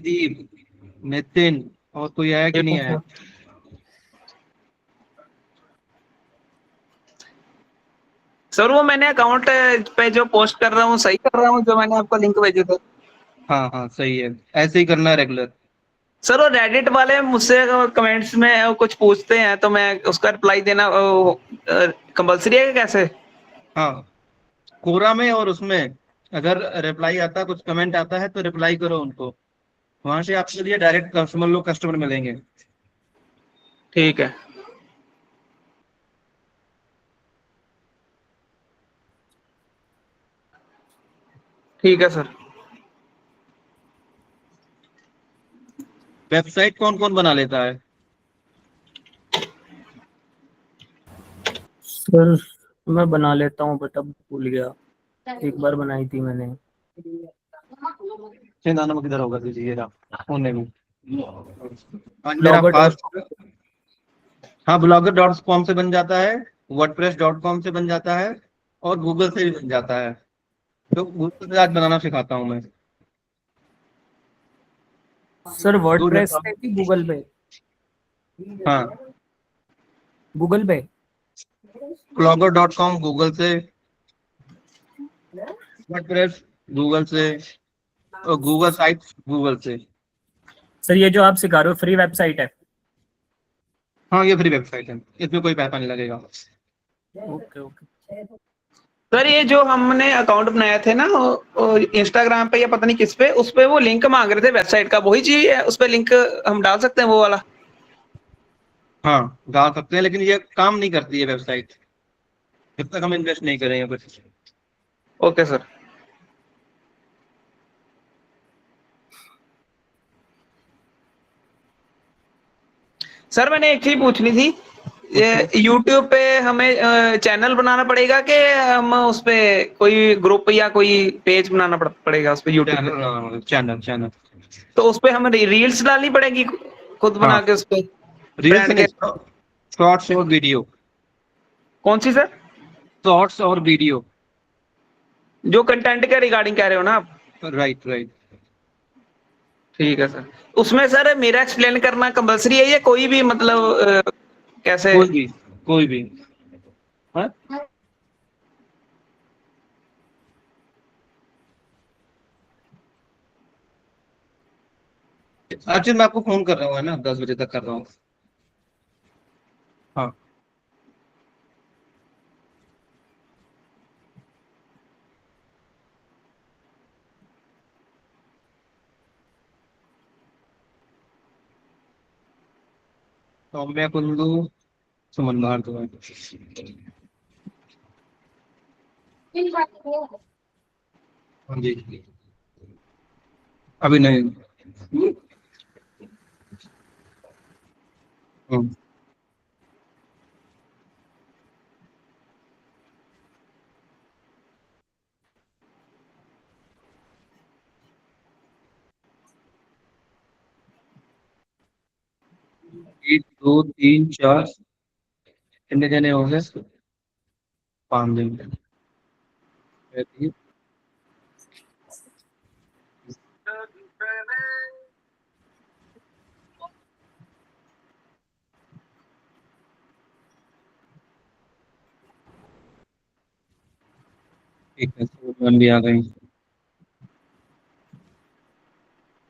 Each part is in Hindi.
जयदीप, नितिन, और कोई आया कि नहीं आया? सर वो मैंने अकाउंट पे जो पोस्ट कर रहा हूँ सही कर रहा हूँ, जो मैंने आपको लिंक भेजे थे। हाँ हाँ सही है, ऐसे ही करना है रेगुलर। सर वो रेडिट वाले मुझसे कमेंट्स में कुछ पूछते हैं तो मैं उसका रिप्लाई देना कंपलसरी है कैसे? हाँ, कोरा में और उसमें अगर रिप्लाई आता है, कुछ कमेंट आता है तो रिप्लाई करो उनको। वहां से आपके लिए डायरेक्ट कस्टमर मिलेंगे। ठीक है। ठीक है सर। वेबसाइट कौन कौन बना लेता है? सर मैं बना लेता हूँ बट अब भूल गया, एक बार बनाई थी मैंने। सेंधा नमक किधर होगा दीजिएगा होने में। आज मेरा ब्लॉगर डॉट फास्ट, हाँ blogger.com से बन जाता है, wordpress.com से बन जाता है, और गूगल से भी बन जाता है। तो गूगल से आज बनाना सिखाता हूँ मैं। सर दो वर्डप्रेस जगह, पे कि गूगल पे? हाँ गूगल पे। blogger.com गूगल से, वर्डप्रेस गूगल से, और गूगल साइट्स गूगल से। सर ये जो आप सिखा रहे हो फ्री वेबसाइट है? हाँ ये फ्री वेबसाइट है, इसमें कोई पैसा नहीं लगेगा। Okay okay. सर ये जो हमने अकाउंट बनाया थे ना इंस्टाग्राम पे या पता नहीं किस पे, उस पे वो लिंक मांग रहे थे वेबसाइट का, वही चाहिए उस पे लिंक हम डाल सकते हैं वो वाला? हाँ डाल सकते हैं, लेकिन ये काम नहीं करती है वेबसाइट जब तक हम इन्वेस्ट नहीं करेंगे कुछ। Okay sir. सर मैंने एक चीज पूछनी थी, ये यूट्यूब पे हमें चैनल बनाना पड़ेगा कि हम उस पे कोई ग्रुप या कोई पेज बनाना पड़ेगा उस पे यूट्यूब पे? Channel channel channel. तो उस पे हमें रील्स डालनी पड़ेगी खुद बना हाँ के उस पे रील्स ब्रांड नहीं, के? शॉर्ट्स और वीडियो। कौन सी सर? शॉर्ट्स और वीडियो। जो कंटेंट के रिगार्डिंग कह रहे हो ना आप? Right right. ठीक है सर। उसमें सर मेरा एक्सप्लेन करना कंपलसरी है या कोई भी मतलब कैसे? कोई भी, कोई भी। हाँ? अर्जुन मैं आपको फोन कर रहा हूँ, है ना, 10 बजे तक कर रहा हूँ। हाँ सौम्या कुंदू, सुमन भारद्वाज। हाँ जी, अभी नहीं। हाँ। 1 2 3 4, कितने जने हो गए? 5 दिन। ठीक है, सुमन भी आ गई।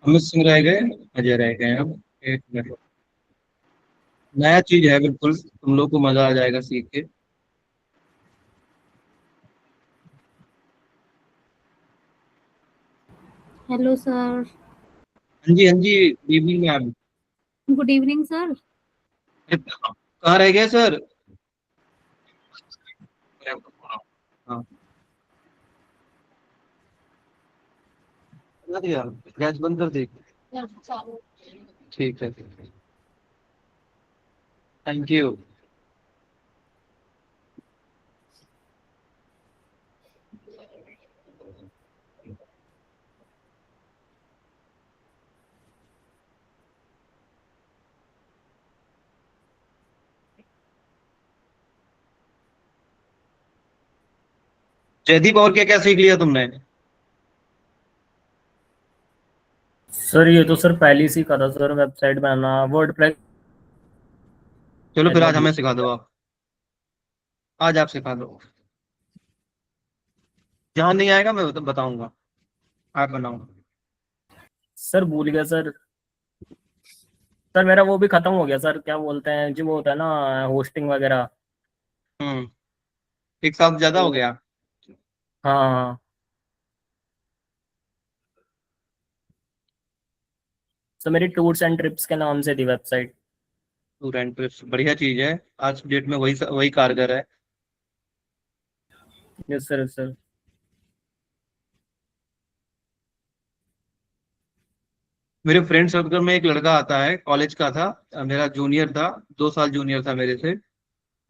अमित सिंह रह गए, अजय रह गए। अब 1 मिनट, नया चीज है बिल्कुल, तुम लोग को मजा आ जाएगा सीख के। Hello sir. हाँ जी हाँ जी, evening ma'am. Good evening sir. कहाँ रह गए सर? हाँ बता दिया, गैस बंद कर दी। ठीक है, थैंक यू। जयदीप और क्या क्या सीख लिया तुमने? सर ये तो सर पहले से ही करा सर, वेबसाइट बनाना, वर्डप्रेस। चलो फिर आज हमें सिखा दो आप, आज आप सिखा दो। जहाँ नहीं आएगा मैं बताऊंगा, आप बनाओ। सर भूल गया सर। सर मेरा वो भी खत्म हो गया सर, क्या बोलते हैं जो वो होता है ना, होस्टिंग वगैरह। हम्म, एक साल ज्यादा हो गया। हाँ हाँ। सर मेरी टूर्स एंड ट्रिप्स के नाम से थी वेबसाइट। टूर एंड ट्रिप्स बढ़िया चीज है, आज की डेट में वही वही कारगर है। Yes sir, yes sir. मेरे फ्रेंड सर्कल में एक लड़का आता है, कॉलेज का था, मेरा जूनियर था, 2 साल जूनियर था मेरे से।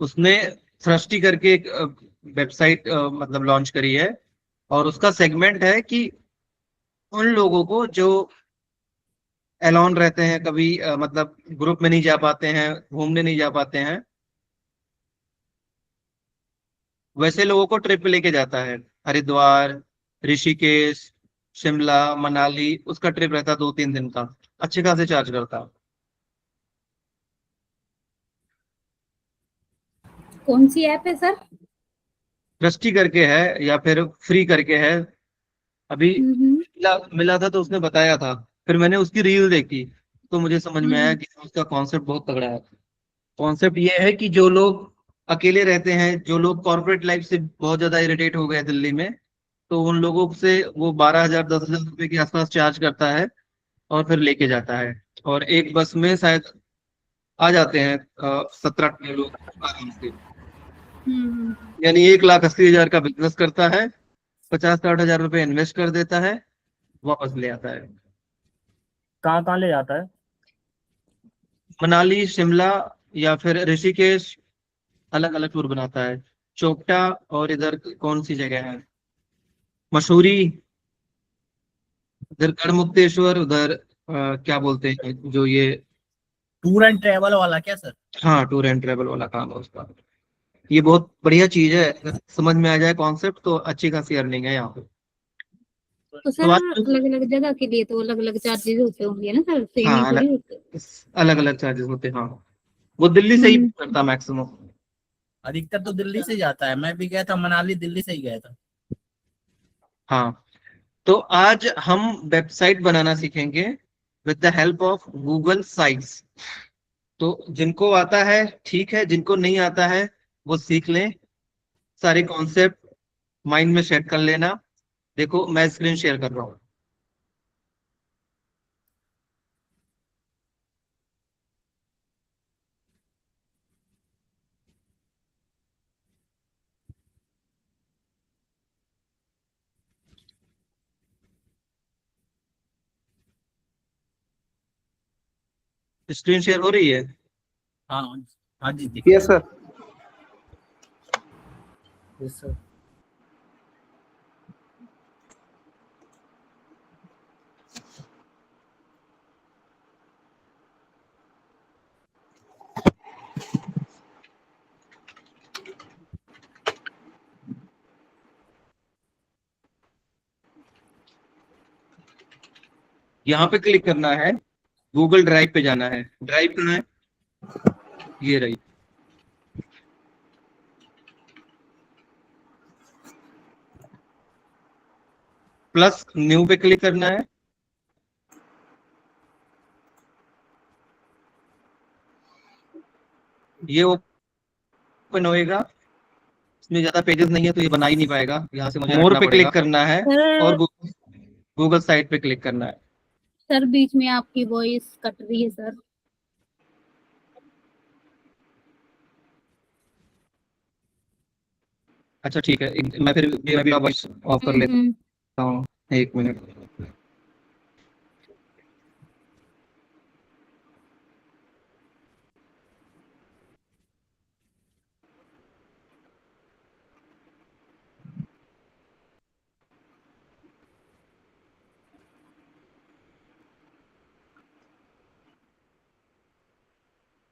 उसने थ्रस्टी करके एक वेबसाइट मतलब लॉन्च करी है, और उसका सेगमेंट है कि उन लोगों को जो एलोन रहते हैं, कभी मतलब ग्रुप में नहीं जा पाते हैं, घूमने नहीं जा पाते हैं, वैसे लोगों को ट्रिप पे लेके जाता है। हरिद्वार, ऋषिकेश, शिमला, मनाली, उसका ट्रिप रहता है 2-3 दिन का, अच्छे खासे चार्ज करता है। कौन सी ऐप है सर? ट्रस्टी करके है या फिर फ्री करके है, अभी हम्म मिला था तो उसने बताया था। फिर मैंने उसकी रील देखी तो मुझे समझ में आया हम्म कि उसका कॉन्सेप्ट बहुत तगड़ा है। कॉन्सेप्ट ये है कि जो लोग अकेले रहते हैं, जो लोग कॉर्पोरेट लाइफ से बहुत ज्यादा इरिटेट हो गए दिल्ली में, तो उन लोगों से वो 12,000 10,000 रुपए के आसपास चार्ज करता है, और फिर लेके जाता है। और एक बस में शायद आ जाते हैं 17-18 लोग आराम से। हम्म। यानी 1,80,000 का बिजनेस करता है, 50-60 हजार रुपए इन्वेस्ट कर देता है, वापस ले आता है। कहाँ कहाँ ले जाता है? मनाली, शिमला, या फिर ऋषिकेश, अलग अलग टूर बनाता है। चोपटा, और इधर कौन सी जगह है, मसूरी, इधर गढ़मुक्तेश्वर, उधर क्या बोलते हैं जो ये। टूर एंड ट्रेवल वाला क्या सर? हाँ, टूर एंड ट्रेवल वाला काम है उसका। ये बहुत बढ़िया चीज है, अगर समझ में आ जाए कॉन्सेप्ट तो अच्छी खासी अर्निंग है यहाँ पे। तो तो सर आज अलग अलग जगह के लिए तो अलग अलग चार्जेस होते होंगे ना सर, सेम ही हाँ, थोड़ी होते? अलग अलग चार्जेस होते हैं, हाँ। वो दिल्ली से ही हम्म। करता मैक्सिमम। अधिकतर तो दिल्ली से जाता है, मैं भी गया था मनाली, दिल्ली से ही गया था। हाँ, तो आज हम वेबसाइट बनाना सीखेंगे with the help of Google sites. तो जिनको आता है ठीक है, जिनको नहीं आता है वो सीख लें। सारे कॉन्सेप्ट माइंड में सेट कर लेना। देखो मैं स्क्रीन शेयर कर रहा हूँ। स्क्रीन शेयर हो रही है? हाँ हाँ जी, देखिए। Yes sir. Yes sir. यहाँ पे क्लिक करना है, गूगल ड्राइव पे जाना है। ड्राइव कहाँ है, ये रही। प्लस न्यू पे क्लिक करना है। ये ओपन होएगा, इसमें ज्यादा पेजेस नहीं है तो ये बना ही नहीं पाएगा, यहाँ से मुझे मोर पे क्लिक करना है, और सर गूगल साइट पे क्लिक करना है। सर बीच में आपकी वॉइस कट रही है सर। अच्छा ठीक है, मैं फिर मैं भी वॉइस ऑफ कर लेता हूँ, 1 मिनट।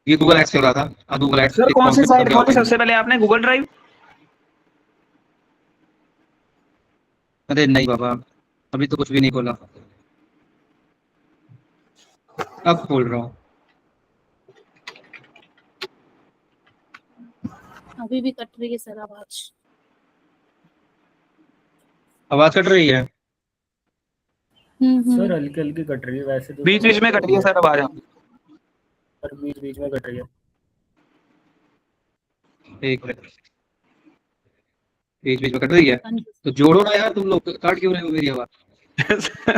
ये गूगल एड्स हो रहा था, अब गूगल एड्स सर एक कौन सी कॉन्सेप्ट साइट समझा खोली होगा। सबसे पहले आपने, गूगल ड्राइव? अरे नहीं बाबा, अभी तो कुछ भी नहीं खोला। अब खोल रहा हूँ। अभी भी कट रही है सर आवाज। आवाज कट रही है? सर हल्की हल्की कट रही है, वैसे तो बीच सब बीच में तो कट रही है बढ़िया सर आवाज। पर बीच बीच में कट रही है। एक मिनट, बीच बीच में कट रही है तो जोड़ो ना यार, तुम लोग काट क्यों रहे हो मेरी आवाज?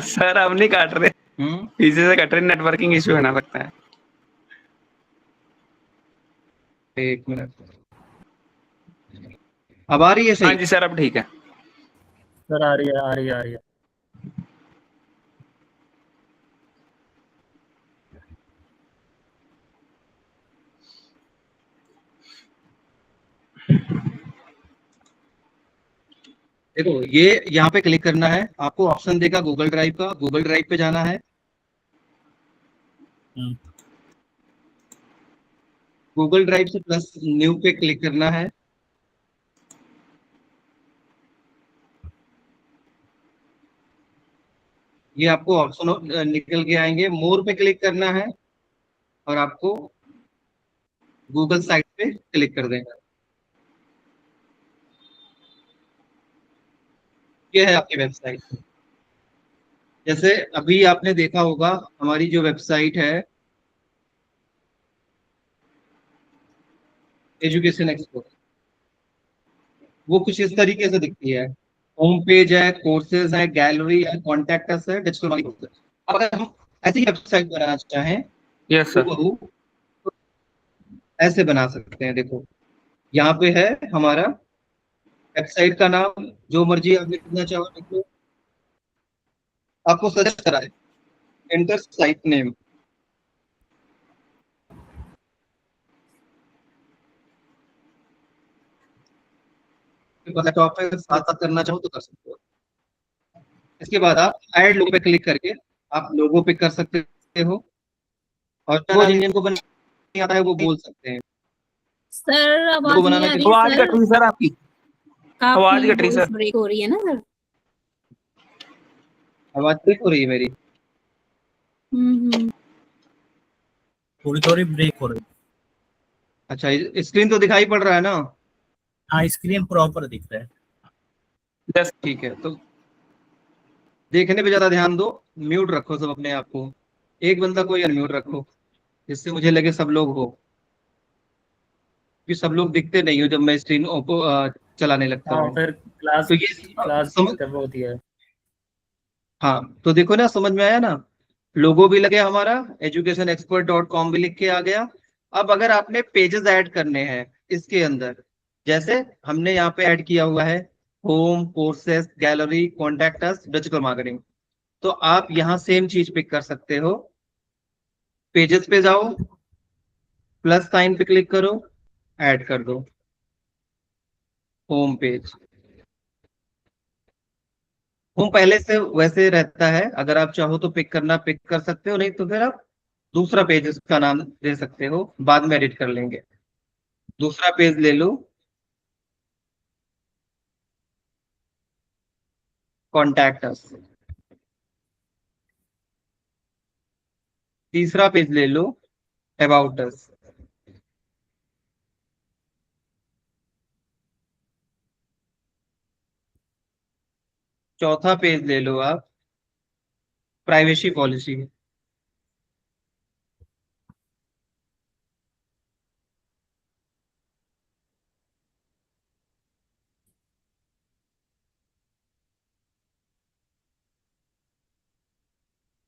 सर अब नहीं काट रहे, हम्म, पीछे से कट रहे, नेटवर्किंग इश्यू होना लगता है। एक मिनट, अब आ रही है हाँ सही? जी सर अब ठीक है। सर आ रही है, आ रही है, आ रही है। देखो ये यहाँ पे क्लिक करना है, आपको ऑप्शन देगा गूगल ड्राइव का, गूगल ड्राइव पे जाना है। हम्म, गूगल ड्राइव से प्लस न्यू पे क्लिक करना है। ये आपको ऑप्शन निकल के आएंगे, मोर पे क्लिक करना है और आपको गूगल साइट पे क्लिक कर देना। ये है आपकी वेबसाइट। जैसे अभी आपने देखा होगा हमारी जो वेबसाइट है एजुकेशन एक्सपो, वो कुछ इस तरीके से दिखती है। होम पेज है, कोर्सेज है, गैलरी है, कॉन्टेक्ट अस है, डिजिटल मार्केटिंग है। अब अगर हम ऐसी वेबसाइट बनाना चाहें यस तो सर। वो ऐसे बना सकते हैं। देखो यहाँ पे है हमारा वेबसाइट का नाम, जो मर्जी आप लिखना चाहो लिख लो। आपको सजेस्ट करा है एंटर साइट नेम, लैपटॉप पे साथ साथ करना चाहो तो कर सकते हो। इसके बाद आप ऐड लोगो पे क्लिक करके आप लोगो पे कर सकते हो, और वो जिन जिन को बनाने आता है वो बोल सकते हैं। सर लोगो आवाज नहीं बनाना आ रही है आवाज सर, कट रही सर आपकी, आवाज काफी कट रही वॉइस सर। ब्रेक हो रही है ना सर। आवाज ठीक हो रही है मेरी? हम्म। थोड़ी थोड़ी ब्रेक हो रही। अच्छा, स्क्रीन तो दिखाई पड़ रहा है ना? हाँ स्क्रीन प्रॉपर दिख रहा है। यस। ठीक है, तो देखने पे ज्यादा ध्यान दो, म्यूट रखो सब अपने आप को, एक बंदा कोई अनम्यूट रखो, जिससे मुझे लगे सब लोग हो, कि सब लोग दिखते नहीं हो जब मैं स्क्रीन को चलाने लगता हाँ हूँ। फिर क्लास तो ये क्लास समझ, डिस्टर्ब होती है। हाँ तो देखो ना, समझ में आया ना? लोगो भी लगे हमारा, educationexpert.com भी लिख के आ गया। अब अगर आपने पेजेस ऐड करने हैं इसके अंदर, जैसे हमने यहाँ पे ऐड किया हुआ है home, courses, gallery, contact us, digital marketing, तो आप यहाँ सेम चीज पिक कर सकते हो। पेजेस पे जाओ, प्लस साइन पे क्लिक करो, ऐड कर दो होम पेज। होम पहले से वैसे रहता है, अगर आप चाहो तो पिक करना पिक कर सकते हो, नहीं तो फिर आप दूसरा पेज उसका नाम दे सकते हो, बाद में एडिट कर लेंगे। दूसरा पेज ले लो, कॉन्टैक्ट अस। तीसरा पेज ले लो, अबाउट अस। चौथा पेज ले लो आप, प्राइवेसी पॉलिसी।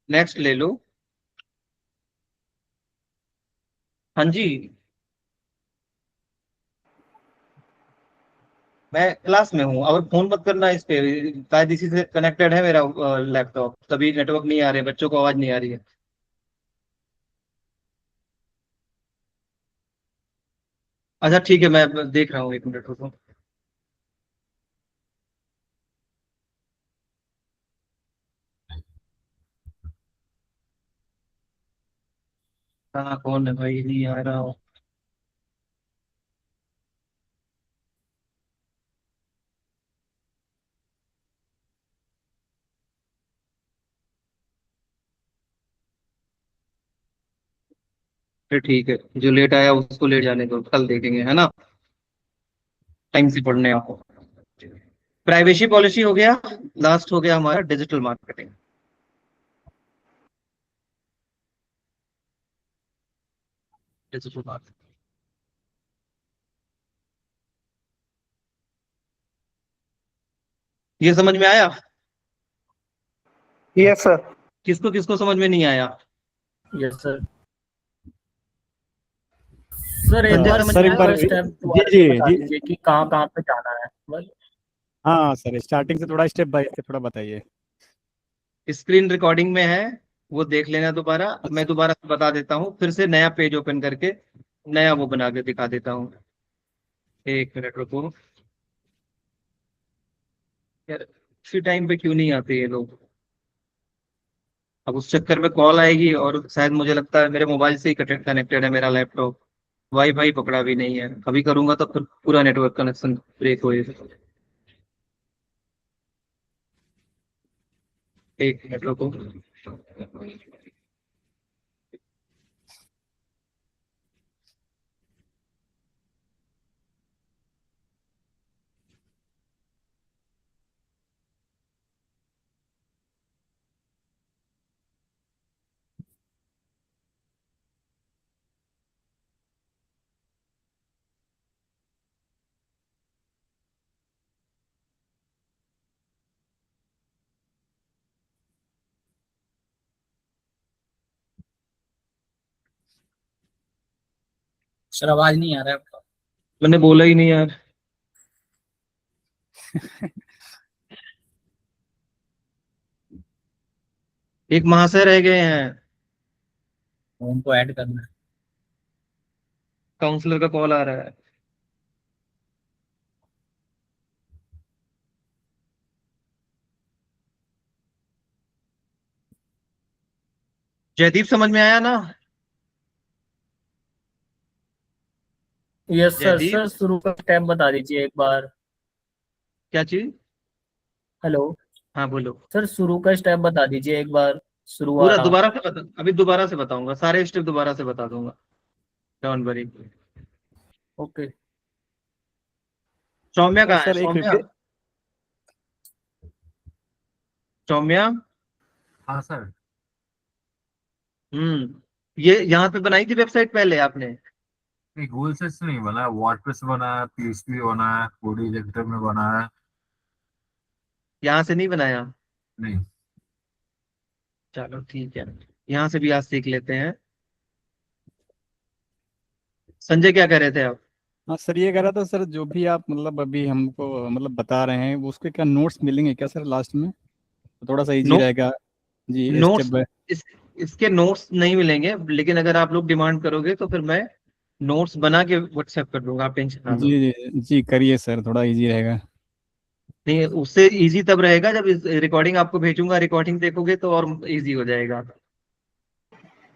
नेक्स्ट ले लो। हाँ जी, मैं क्लास में हूँ, और फोन मत करना इस पे, शायद इसी से कनेक्टेड है मेरा लैपटॉप, तभी नेटवर्क नहीं आ रहे, बच्चों को आवाज नहीं आ रही है। अच्छा ठीक है, मैं देख रहा हूँ, एक मिनट रुको। हाँ कौन है भाई, नहीं आ रहा हूँ। फिर ठीक है, जो लेट आया उसको लेट जाने दो, कल देखेंगे, है ना। टाइम से पढ़ने आओ। प्राइवेसी पॉलिसी हो गया। लास्ट हो गया हमारा डिजिटल मार्केटिंग। डिजिटल मार्केटिंग ये समझ में आया? Yes sir. किसको किसको समझ में नहीं आया? Yes sir. सर एक संजय बार समझ सर में एक शुरू आया? बार का स्टेप जी दोबारा जी से बता जी। दीजिए कि कहाँ कहाँ पे जाना है बस। हाँ सर, स्टार्टिंग से थोड़ा स्टेप बाय स्टेप थोड़ा बताइए। स्क्रीन रिकॉर्डिंग में है, वो देख लेना दोबारा। मैं अच्छा। दोबारा से बता देता हूँ, फिर से नया पेज ओपन करके नया वो बना के दिखा देता हूँ। एक मिनट रुको यार, इसी टाइम पे क्यों नहीं आते ये लोग? अब उस चक्कर में कॉल आएगी, और शायद मुझे लगता है मेरे मोबाइल से ही कनेक्टेड है मेरा लैपटॉप। वाईफाई पकड़ा भी नहीं है, अभी करूंगा तो फिर पूरा नेटवर्क कनेक्शन ब्रेक होएगा। एक मिनट रुको। सर आवाज नहीं आ रहा है आपका। मैंने बोला ही नहीं यार। एक महाशय रह गए हैं। उनको ऐड करना है। काउंसलर का कॉल आ रहा है। जयदीप समझ में आया ना? Yes sir. जयदीप। सर शुरू का स्टेप बता दीजिए एक बार। क्या चीज? हेलो। हाँ बोलो। सर शुरू का स्टेप बता दीजिए एक बार, शुरू पूरा वाला। दोबारा से बता, अभी दोबारा से बताऊंगा, सारे स्टेप दोबारा से बता दूंगा। Don't worry. ओके। सौम्या और कहाँ है? सर एक सौम्या। रिपीट। सौम्या। हाँ सर। ये यहाँ पे बनाई थी वेबसाइट पहले आपने? नहीं, गूगल से नहीं बना है, वर्डप्रेस से बना है, पीएचपी बना है, कोडी एडिटर में बना है। यहाँ से नहीं बनाया? नहीं। चलो ठीक है, यहाँ से भी आज सीख लेते हैं। संजय क्या कह रहे थे आप? हाँ सर, ये कह रहा था सर, जो भी आप मतलब अभी हमको मतलब बता रहे हैं वो उसके क्या नोट्स मिलेंगे क्या सर लास्ट में? तो थोड़ा सा इजी नो रहेगा। जी स्टेप नोट्स बाय। इस, इसके नोट्स नहीं मिलेंगे, लेकिन अगर आप लोग डिमांड करोगे तो फिर मैं नोट्स बना के व्हाट्सएप कर दूंगा, आप टेंशन ना जी लो। जी जी, करिए सर, थोड़ा इजी रहेगा। नहीं, उससे इजी तब रहेगा जब रिकॉर्डिंग आपको भेजूंगा, रिकॉर्डिंग देखोगे तो और इजी हो जाएगा।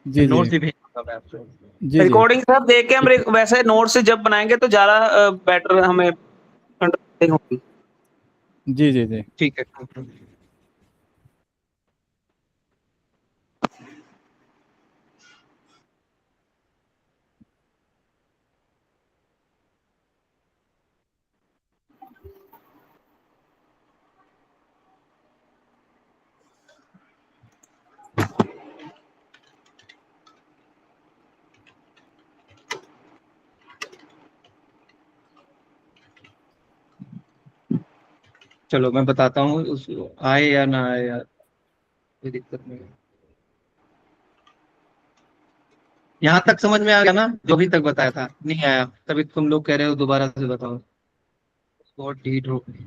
जी जी नोट्स भी भेजूंगा मैं आपको। जी जी। रिकॉर्डिंग सब देख के हम वैसे नोट से जब बनाएंगे तो ज्यादा बेटर हमें अंडरस्टैंडिंग होगी। जी जी जी। ठीक है। चलो मैं बताता हूँ, उस आए या ना आए यार, कोई दिक्कत नहीं है। यहाँ तक समझ में आ गया ना? जो भी तक बताया था नहीं आया, तभी तुम लोग कह रहे हो दोबारा से बताओ। बहुत ढीठ हो गई।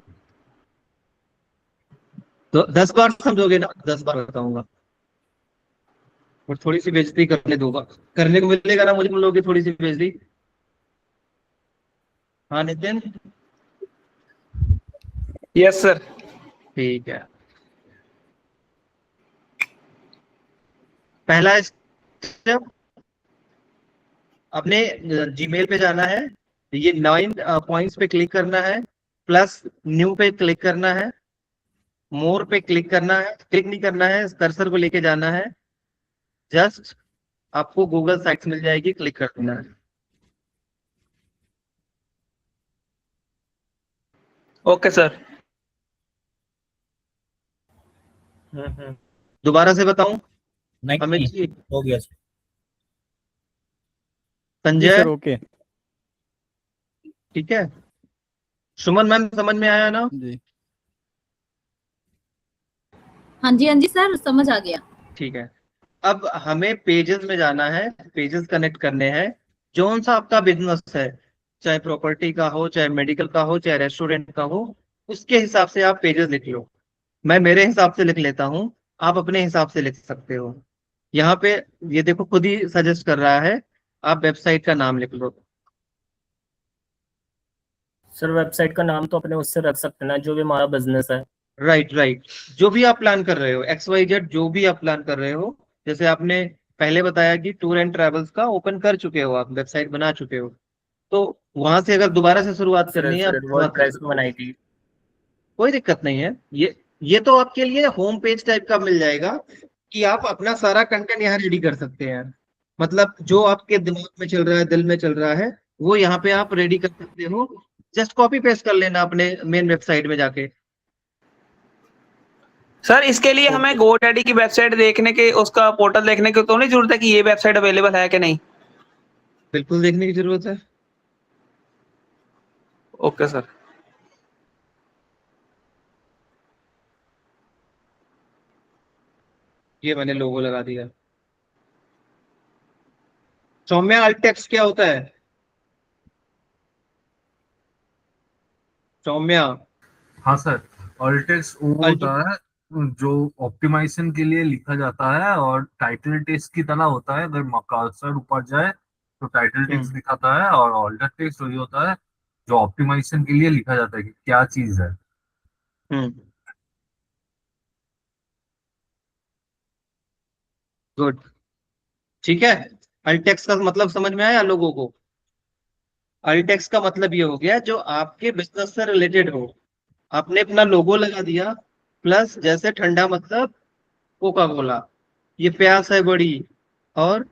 तो 10 बार समझोगे ना? 10 बार बताऊंगा। और थोड़ी सी बेइज्जती करने दूंगा, करने को मिलेगा ना मुझे तुम लोगों की थोड़ी सी बेइज्जती। हाँ नितिन। Yes sir. ठीक है। पहला स्टेप, अपने जीमेल पे जाना है, ये 9 पॉइंट्स पे क्लिक करना है, प्लस न्यू पे क्लिक करना है, मोर पे क्लिक करना है, क्लिक नहीं करना है, कर्सर को लेके जाना है, जस्ट आपको गूगल साइट्स मिल जाएगी, क्लिक कर देना है। Okay sir. दोबारा से बताऊं नहीं अमित नहीं, जी? हो गया सर। जी संजय सर, ओके। ठीक है। सुमन मैम समझ में आया ना? जी हाँ जी सर, समझ आ गया। ठीक है। अब हमें पेजेस में जाना है, पेजेस कनेक्ट करने हैं। जौन सा आपका बिजनेस है, चाहे प्रॉपर्टी का हो, चाहे मेडिकल का हो, चाहे रेस्टोरेंट का हो, उसके हिसाब से आप पेजेस लिख लो। मैं मेरे हिसाब से लिख लेता हूँ, आप अपने हिसाब से लिख सकते हो। यहाँ पे ये देखो खुद ही सजेस्ट कर रहा है, आप वेबसाइट का नाम लिख लो। सर वेबसाइट का नाम तो अपने उससे रख सकते हैं ना, जो भी हमारा बिजनेस है। Right right. जो भी आप प्लान कर रहे हो, XYZ जो भी आप प्लान कर रहे हो, जैसे आपने पहले बताया कि टूर एंड ट्रैवल्स का ओपन कर चुके हो, आप वेबसाइट बना चुके हो, तो वहां से अगर दोबारा से शुरुआत सर करनी है, आप सर शुरुआत कर वर्डप्रेस में सकते हो। बनाई थी। कोई दिक्कत नहीं है। ये तो आपके लिए होम पेज टाइप का मिल जाएगा कि आप अपना सारा कंटेंट यहाँ रेडी कर सकते हैं। मतलब जो आपके दिमाग में चल रहा है, दिल में चल रहा है, वो यहाँ पे आप रेडी कर सकते हो। जस्ट कॉपी पेस्ट कर लेना अपने मेन वेबसाइट में जाके। सर इसके लिए हमें GoDaddy की वेबसाइट देखने के, उसका पोर्टल देखने की तो नहीं जरूरत है कि ये वेबसाइट अवेलेबल है कि नहीं? बिल्कुल देखने की जरूरत है। Okay sir. ये मैंने लोगो लगा दिया। सौम्या, अल्ट टेक्स्ट क्या होता है? सौम्या, हाँ सर, ऑल्टेक्स वो अल्ट। होता है जो ऑप्टिमाइजेशन के लिए लिखा जाता है, और टाइटल टेक्स्ट की तरह होता है। अगर कर्सर ऊपर जाए तो टाइटल टेक्स्ट हम्म दिखाता है, और ऑल्टर टेक्स्ट वही होता है जो ऑप्टिमाइजेशन के लिए लिखा जाता है कि क्या चीज है। हम्म गुड। ठीक है। अल्ट टेक्स्ट का मतलब समझ में आया लोगों को? अल्ट टेक्स्ट का मतलब ये हो गया जो आपके बिजनेस से रिलेटेड हो। आपने अपना लोगो लगा दिया, प्लस जैसे ठंडा मतलब कोका कोला, ये प्यास है बड़ी, और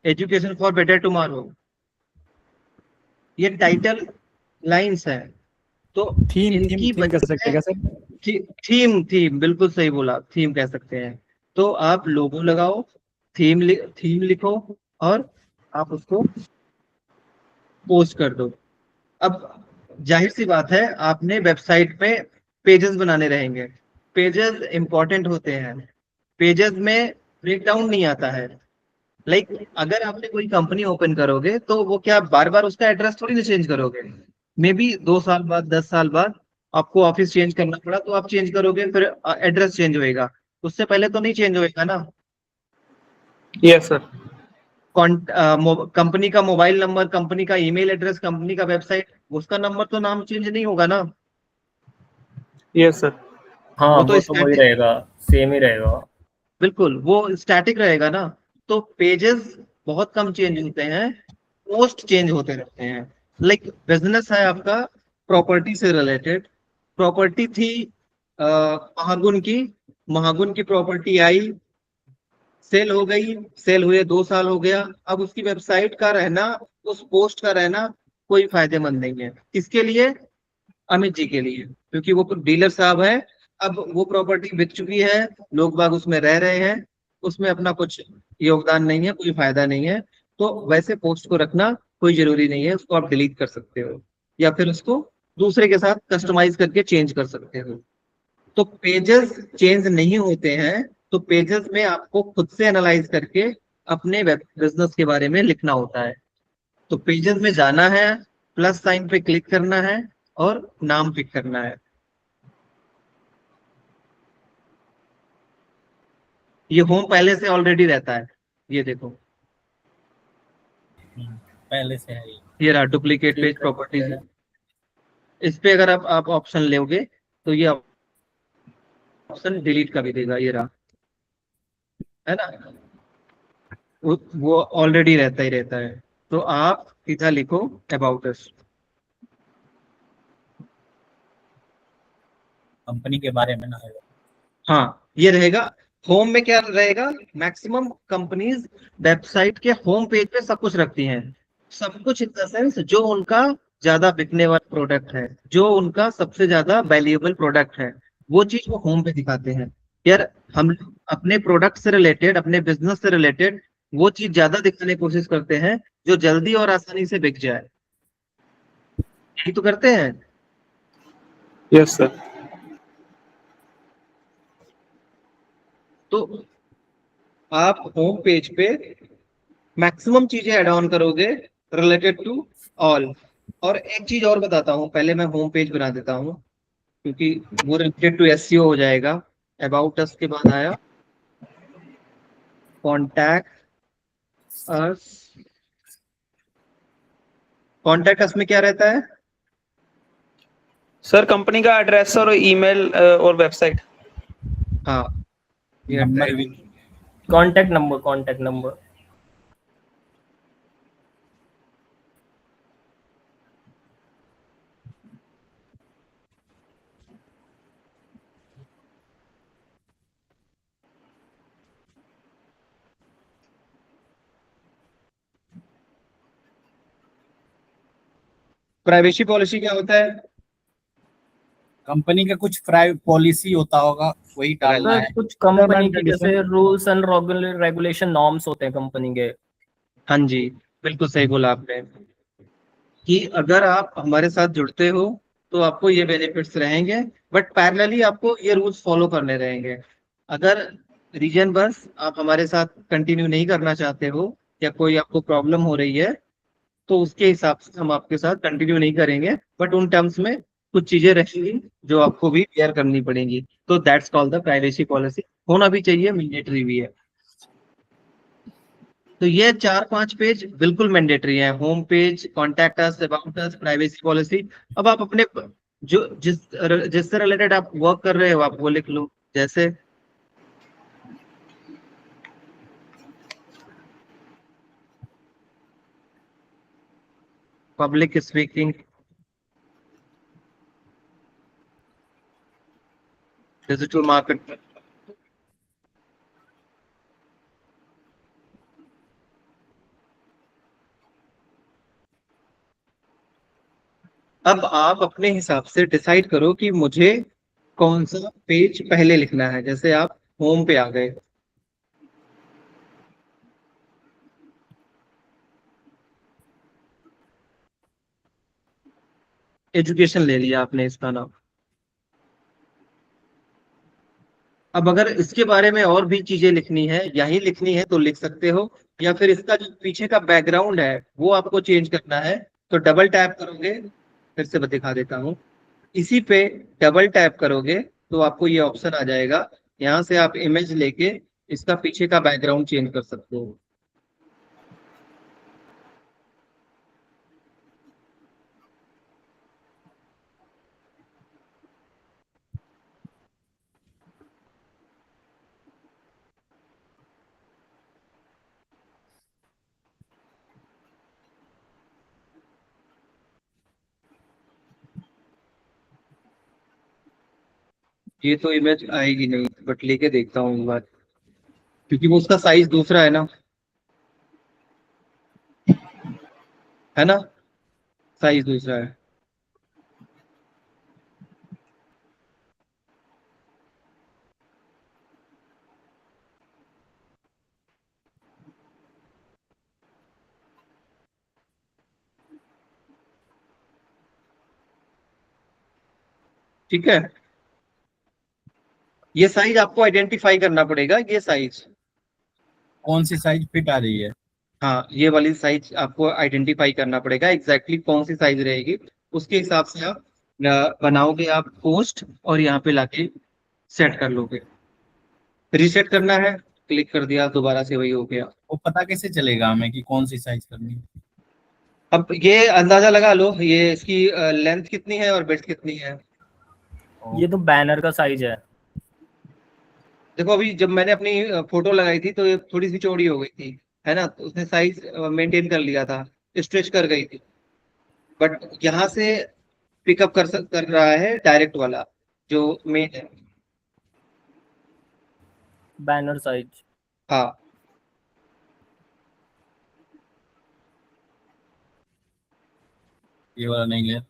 एजुकेशन फॉर बेटर टुमारो, ये टाइटल लाइंस है। तो थीम थीम इनकी थीम कर वजह सकते से हैं क्या सर? थीम थीम बिल्कुल सही बोला, थीम कह सकते हैं। तो आप लोगो लगाओ, थीम लिखो, और आप उसको पोस्ट कर दो। अब जाहिर सी बात है, आपने वेबसाइट पे पेजेस बनाने रहेंगे। पेजेस इंपॉर्टेंट होते हैं। पेजेस में ब्रेक डाउन नहीं आता है। लाइक अगर आपने कोई कंपनी ओपन करोगे तो वो क्या बार बार उसका एड्रेस थोड़ी ना चेंज करोगे। मे बी 2 साल बाद, 10 साल बाद आपको ऑफिस चेंज करना पड़ा तो आप चेंज करोगे, फिर एड्रेस चेंज होएगा। उससे पहले तो नहीं चेंज होएगा ना। Yes sir. कंपनी का मोबाइल नंबर, कंपनी का ईमेल एड्रेस, कंपनी का वेबसाइट, उसका नंबर तो नाम चेंज नहीं होगा ना। Yes sir. हाँ वो तो वो तो वही स्टैटिक, रहेगा, सेम ही रहेगा। बिल्कुल वो स्टैटिक रहेगा ना। तो पेजेस बहुत कम चेंज होते हैं, पोस्ट चेंज होते रहते हैं। लाइक बिजनेस है आपका प्रॉपर्टी से रिलेटेड, प्रॉपर्टी थी महागुन की, महागुन की प्रॉपर्टी आई, सेल हो गई, सेल हुए 2 साल हो गया। अब उसकी वेबसाइट का रहना, उस पोस्ट का रहना कोई फायदेमंद नहीं है। किसके लिए? अमित जी के लिए, क्योंकि वो डीलर साहब है। अब वो प्रॉपर्टी बिक चुकी है, लोग बाग उसमें रह रहे हैं, उसमें अपना कुछ योगदान नहीं है, कोई फायदा नहीं है। तो वैसे पोस्ट को रखना कोई जरूरी नहीं है, उसको आप डिलीट कर सकते हो, या फिर उसको दूसरे के साथ कस्टमाइज करके चेंज कर सकते हो। तो पेजेस चेंज नहीं होते हैं। तो पेजेस में आपको खुद से एनालाइज करके अपने वेब बिजनेस के बारे में लिखना होता है। तो पेजेस में जाना है, प्लस साइन पे क्लिक करना है, और नाम पिक करना है। ये होम पहले से ऑलरेडी रहता है, ये देखो, पहले से है ये। ये रहा डुप्लीकेट पेज ठीक प्रॉपर्टीज। है। इस पे अगर आप ऑप्शन लोगे तो ये ऑप्शन डिलीट का भी देगा, ये रहा, है ना। वो ऑलरेडी रहता ही रहता है। तो आप सीधा लिखो अबाउट अस। कंपनी के बारे में ना है। हाँ, ये रहेगा। होम में क्या रहेगा, मैक्सिमम कंपनीज वेबसाइट के होम पेज पे सब कुछ रखती हैं। सब कुछ इन द सेंस जो उनका ज्यादा बिकने वाला प्रोडक्ट है, जो उनका सबसे ज्यादा वैल्यूएबल प्रोडक्ट है, वो चीज वो होम पे दिखाते हैं। यार हम लोग अपने प्रोडक्ट से रिलेटेड, अपने बिजनेस से रिलेटेड वो चीज ज्यादा दिखाने की कोशिश करते हैं जो जल्दी और आसानी से बिक जाए। यही तो करते हैं। Yes sir. तो आप होम पेज पे मैक्सिमम चीजें ऐड ऑन करोगे रिलेटेड टू ऑल। और एक चीज और बताता हूँ, पहले मैं होम पेज बना देता हूँ क्योंकि वो रिलेटेड टू एसईओ हो जाएगा। अबाउट अस के बाद आया कॉन्टैक्ट अस। कॉन्टैक्ट अस में क्या रहता है? सर कंपनी का एड्रेस और ईमेल और वेबसाइट। हाँ, ये नंबर भी। Contact number. प्राइवेसी पॉलिसी क्या होता है? कंपनी का कुछ पॉलिसी होता होगा, वही डालना सर है। कुछ कंपनी and के condition। जैसे रूल्स एंड रेगुलेशन नॉर्म्स होते हैं कंपनी के। हाँ जी, बिल्कुल सही बोला आपने कि अगर आप हमारे साथ जुड़ते हो तो आपको ये बेनिफिट्स रहेंगे, बट पैरेलली आपको ये रूल्स फॉलो करने रहेंगे। अगर रीजन बस आप हमारे साथ कंटिन्यू नहीं करना चाहते हो या कोई आपको प्रॉब्लम हो रही है तो उसके हिसाब से हम आपके साथ कंटिन्यू नहीं करेंगे, बट उन टर्म्स में कुछ चीजें रहेंगी जो आपको भी केयर करनी पड़ेंगी। तो that's called the privacy policy. होना भी चाहिए, मैंडेटरी भी है। तो ये 4-5 पेज बिल्कुल मैंडेटरी है, home page, contact us, about us, privacy policy. अब आप अपने जो जिससे रिलेटेड आप वर्क कर रहे हो आप वो लिख लो। जैसे पब्लिक स्पीकिंग, डिजिटल मार्केट। अब आप अपने हिसाब से डिसाइड करो कि मुझे कौन सा पेज पहले लिखना है। जैसे आप होम पे आ गए, एजुकेशन ले लिया आपने इसका नाम। अब अगर इसके बारे में और भी चीजें लिखनी है, यही लिखनी है तो लिख सकते हो, या फिर इसका जो पीछे का बैकग्राउंड है वो आपको चेंज करना है तो डबल टैप करोगे। फिर से दिखा देता हूँ, इसी पे डबल टैप करोगे तो आपको ये ऑप्शन आ जाएगा। यहाँ से आप इमेज लेके इसका पीछे का बैकग्राउंड चेंज कर सकते हो। ये तो इमेज आएगी नहीं, बट लेके देखता हूँ एक बार, क्योंकि वो उसका साइज दूसरा है ना, साइज दूसरा है। ठीक है, ये साइज आपको आइडेंटिफाई करना पड़ेगा, ये साइज। कौन सी साइज फिट आ रही है? हाँ, ये वाली साइज आपको आइडेंटिफाई करना पड़ेगा, एग्जैक्टली कौन सी साइज रहेगी। उसके हिसाब से आप बनाओगे आप पोस्ट और यहाँ पे लाके सेट कर लोगे। रीसेट करना है, क्लिक कर दिया, दोबारा से वही हो गया। वो पता कैसे चलेगा हमें कि कौन सी साइज करनी है? अब ये अंदाजा लगा लो, ये इसकी लेंथ कितनी है और विड्थ कितनी है। ये तो बैनर का साइज है। देखो अभी जब मैंने अपनी फोटो लगाई थी तो ये थोड़ी सी चौड़ी हो गई थी, है ना, तो उसने साइज मेंटेन कर लिया था, स्ट्रेच कर गई थी। बट यहाँ से पिकअप कर रहा है डायरेक्ट वाला जो मेन है। Banner size. हाँ, ये वाला नहीं है।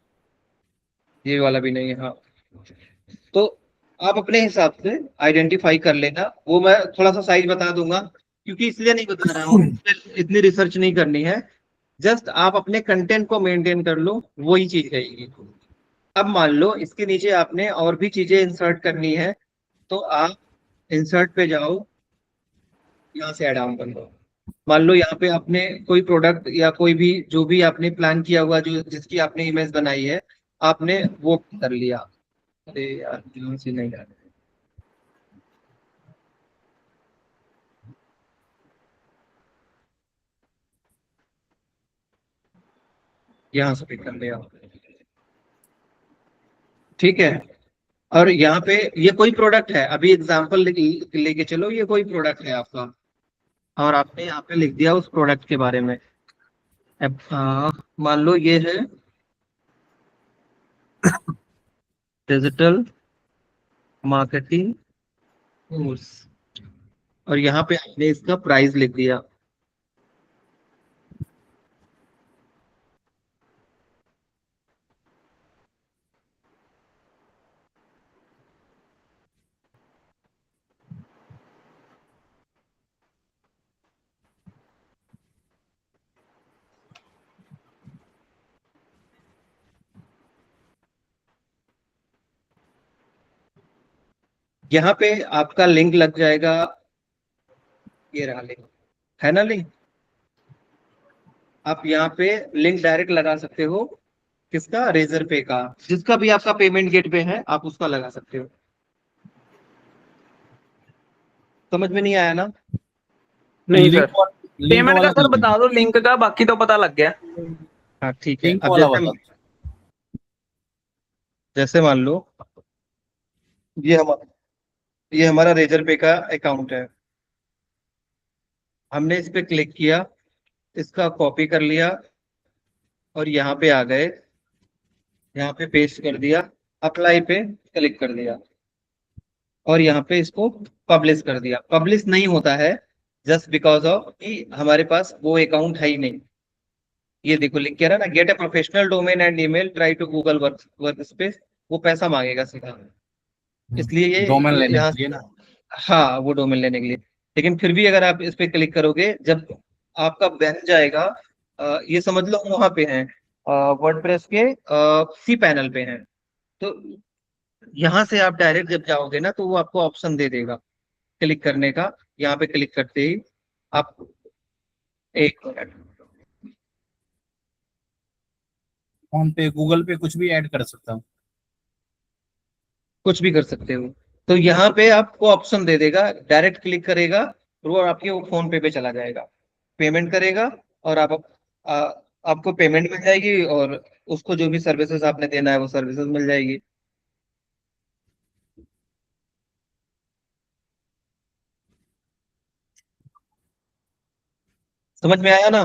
ये वाला भी नहीं है। हाँ, तो आप अपने हिसाब से आइडेंटिफाई कर लेना। वो मैं थोड़ा सा साइज बता दूंगा, क्योंकि इसलिए नहीं बता रहा हूँ, इतनी रिसर्च नहीं करनी है। जस्ट आप अपने कंटेंट को मेंटेन कर लो, वही चीज रहेगी। अब मान लो इसके नीचे आपने और भी चीजें इंसर्ट करनी है, तो आप इंसर्ट पे जाओ, यहाँ से ऐड ऑन कर लो। मान लो यहाँ पे आपने कोई प्रोडक्ट या कोई भी जो भी आपने प्लान किया हुआ, जो जिसकी आपने इमेज बनाई है, आपने वो कर लिया। अरे यार, यहाँ से नहीं आ रहा। यहाँ से पिक कर लिया, ठीक है। और यहाँ पे ये कोई प्रोडक्ट है, अभी एग्जांपल लेके चलो, ये कोई प्रोडक्ट है आपका, और आपने यहाँ पे लिख दिया उस प्रोडक्ट के बारे में। अब मान लो ये है डिजिटल मार्केटिंग कोर्स, और यहाँ पे आपने इसका प्राइस लिख दिया। यहाँ पे आपका लिंक लग जाएगा, ये रहा लिंक, है ना लिंक। आप यहाँ पे लिंक डायरेक्ट लगा सकते हो, किसका, रेजर पे का, जिसका भी आपका पेमेंट गेटवे है आप उसका लगा सकते हो। समझ में नहीं आया ना? नहीं सर, लिंक पेमेंट का वाला सर बता दो, लिंक का बाकी तो पता लग गया। हाँ ठीक है। लिंक अब वाला जैसे बता। जैसे मान लो ये हमारा ये हमारा रेजर पे का अकाउंट है, हमने इस पे क्लिक किया, इसका कॉपी कर लिया और यहाँ पे आ गए, यहाँ पे पेस्ट कर दिया, अप्लाई पे क्लिक कर दिया और यहाँ पे इसको पब्लिश कर दिया। पब्लिश नहीं होता है जस्ट बिकॉज ऑफ कि हमारे पास वो अकाउंट है ही नहीं। ये देखो लिख के रहा ना, get a professional domain and email, try to Google workspace, वो पैसा मांगेगा सीधा, इसलिए डोमेन ये लेने यहाँ। के लिए ना। हाँ, वो डोमेन लेने के लिए। लेकिन फिर भी अगर आप इस पे क्लिक करोगे, जब आपका बन जाएगा, ये समझ लो वहां पे है, वर्डप्रेस के सी पैनल पे है, तो यहाँ से आप डायरेक्ट जब जाओगे ना, तो वो आपको ऑप्शन दे देगा क्लिक करने का। यहाँ पे क्लिक करते ही आप, एक मिनट, फोन पे, गूगल पे कुछ भी ऐड कर सकता हूँ। कुछ भी कर सकते हो। तो यहाँ पे आपको ऑप्शन दे देगा, डायरेक्ट क्लिक करेगा तो वो आपके वो फोन पे चला जाएगा, पेमेंट करेगा और आ, आपको पेमेंट मिल जाएगी, और उसको जो भी सर्विसेज आपने देना है वो सर्विसेज मिल जाएगी। समझ में आया ना?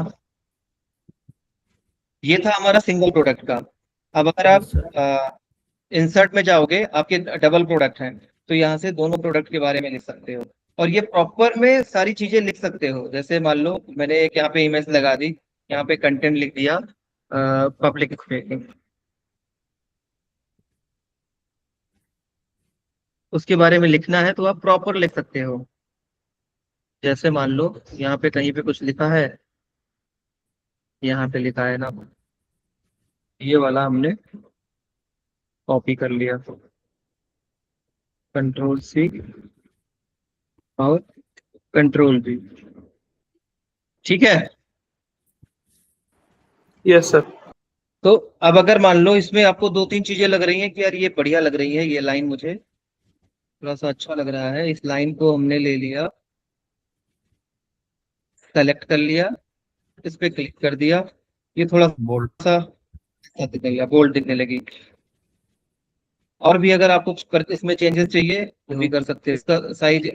ये था हमारा सिंगल प्रोडक्ट का। अब अगर यस सर। आप इंसर्ट में जाओगे, आपके डबल प्रोडक्ट हैं, तो यहाँ से दोनों प्रोडक्ट के बारे में लिख सकते हो, और ये प्रॉपर में सारी चीजें लिख सकते हो। जैसे मान लो मैंने एक यहाँ पे इमेज लगा दी, यहाँ पे कंटेंट लिख दिया पब्लिक स्पीकिंग, उसके बारे में लिखना है तो आप प्रॉपर लिख सकते हो। जैसे मान लो यहाँ पे कहीं पे कुछ लिखा है, यहाँ पे लिखा है ना, ये वाला हमने कॉपी कर लिया, कंट्रोल सी और कंट्रोल V, ठीक है। Yes sir. तो अब अगर मान लो इसमें आपको दो तीन चीजें लग रही हैं कि यार ये बढ़िया लग रही है, ये लाइन मुझे थोड़ा सा अच्छा लग रहा है, इस लाइन को हमने ले लिया, सेलेक्ट कर लिया, इस पे क्लिक कर दिया, ये थोड़ा बोल्ड। सा अच्छा दिखने लगा, बोल्ड दिखने लगी। और भी अगर आपको इसमें चेंजेस चाहिए वो भी कर सकते हैं। इसका साइज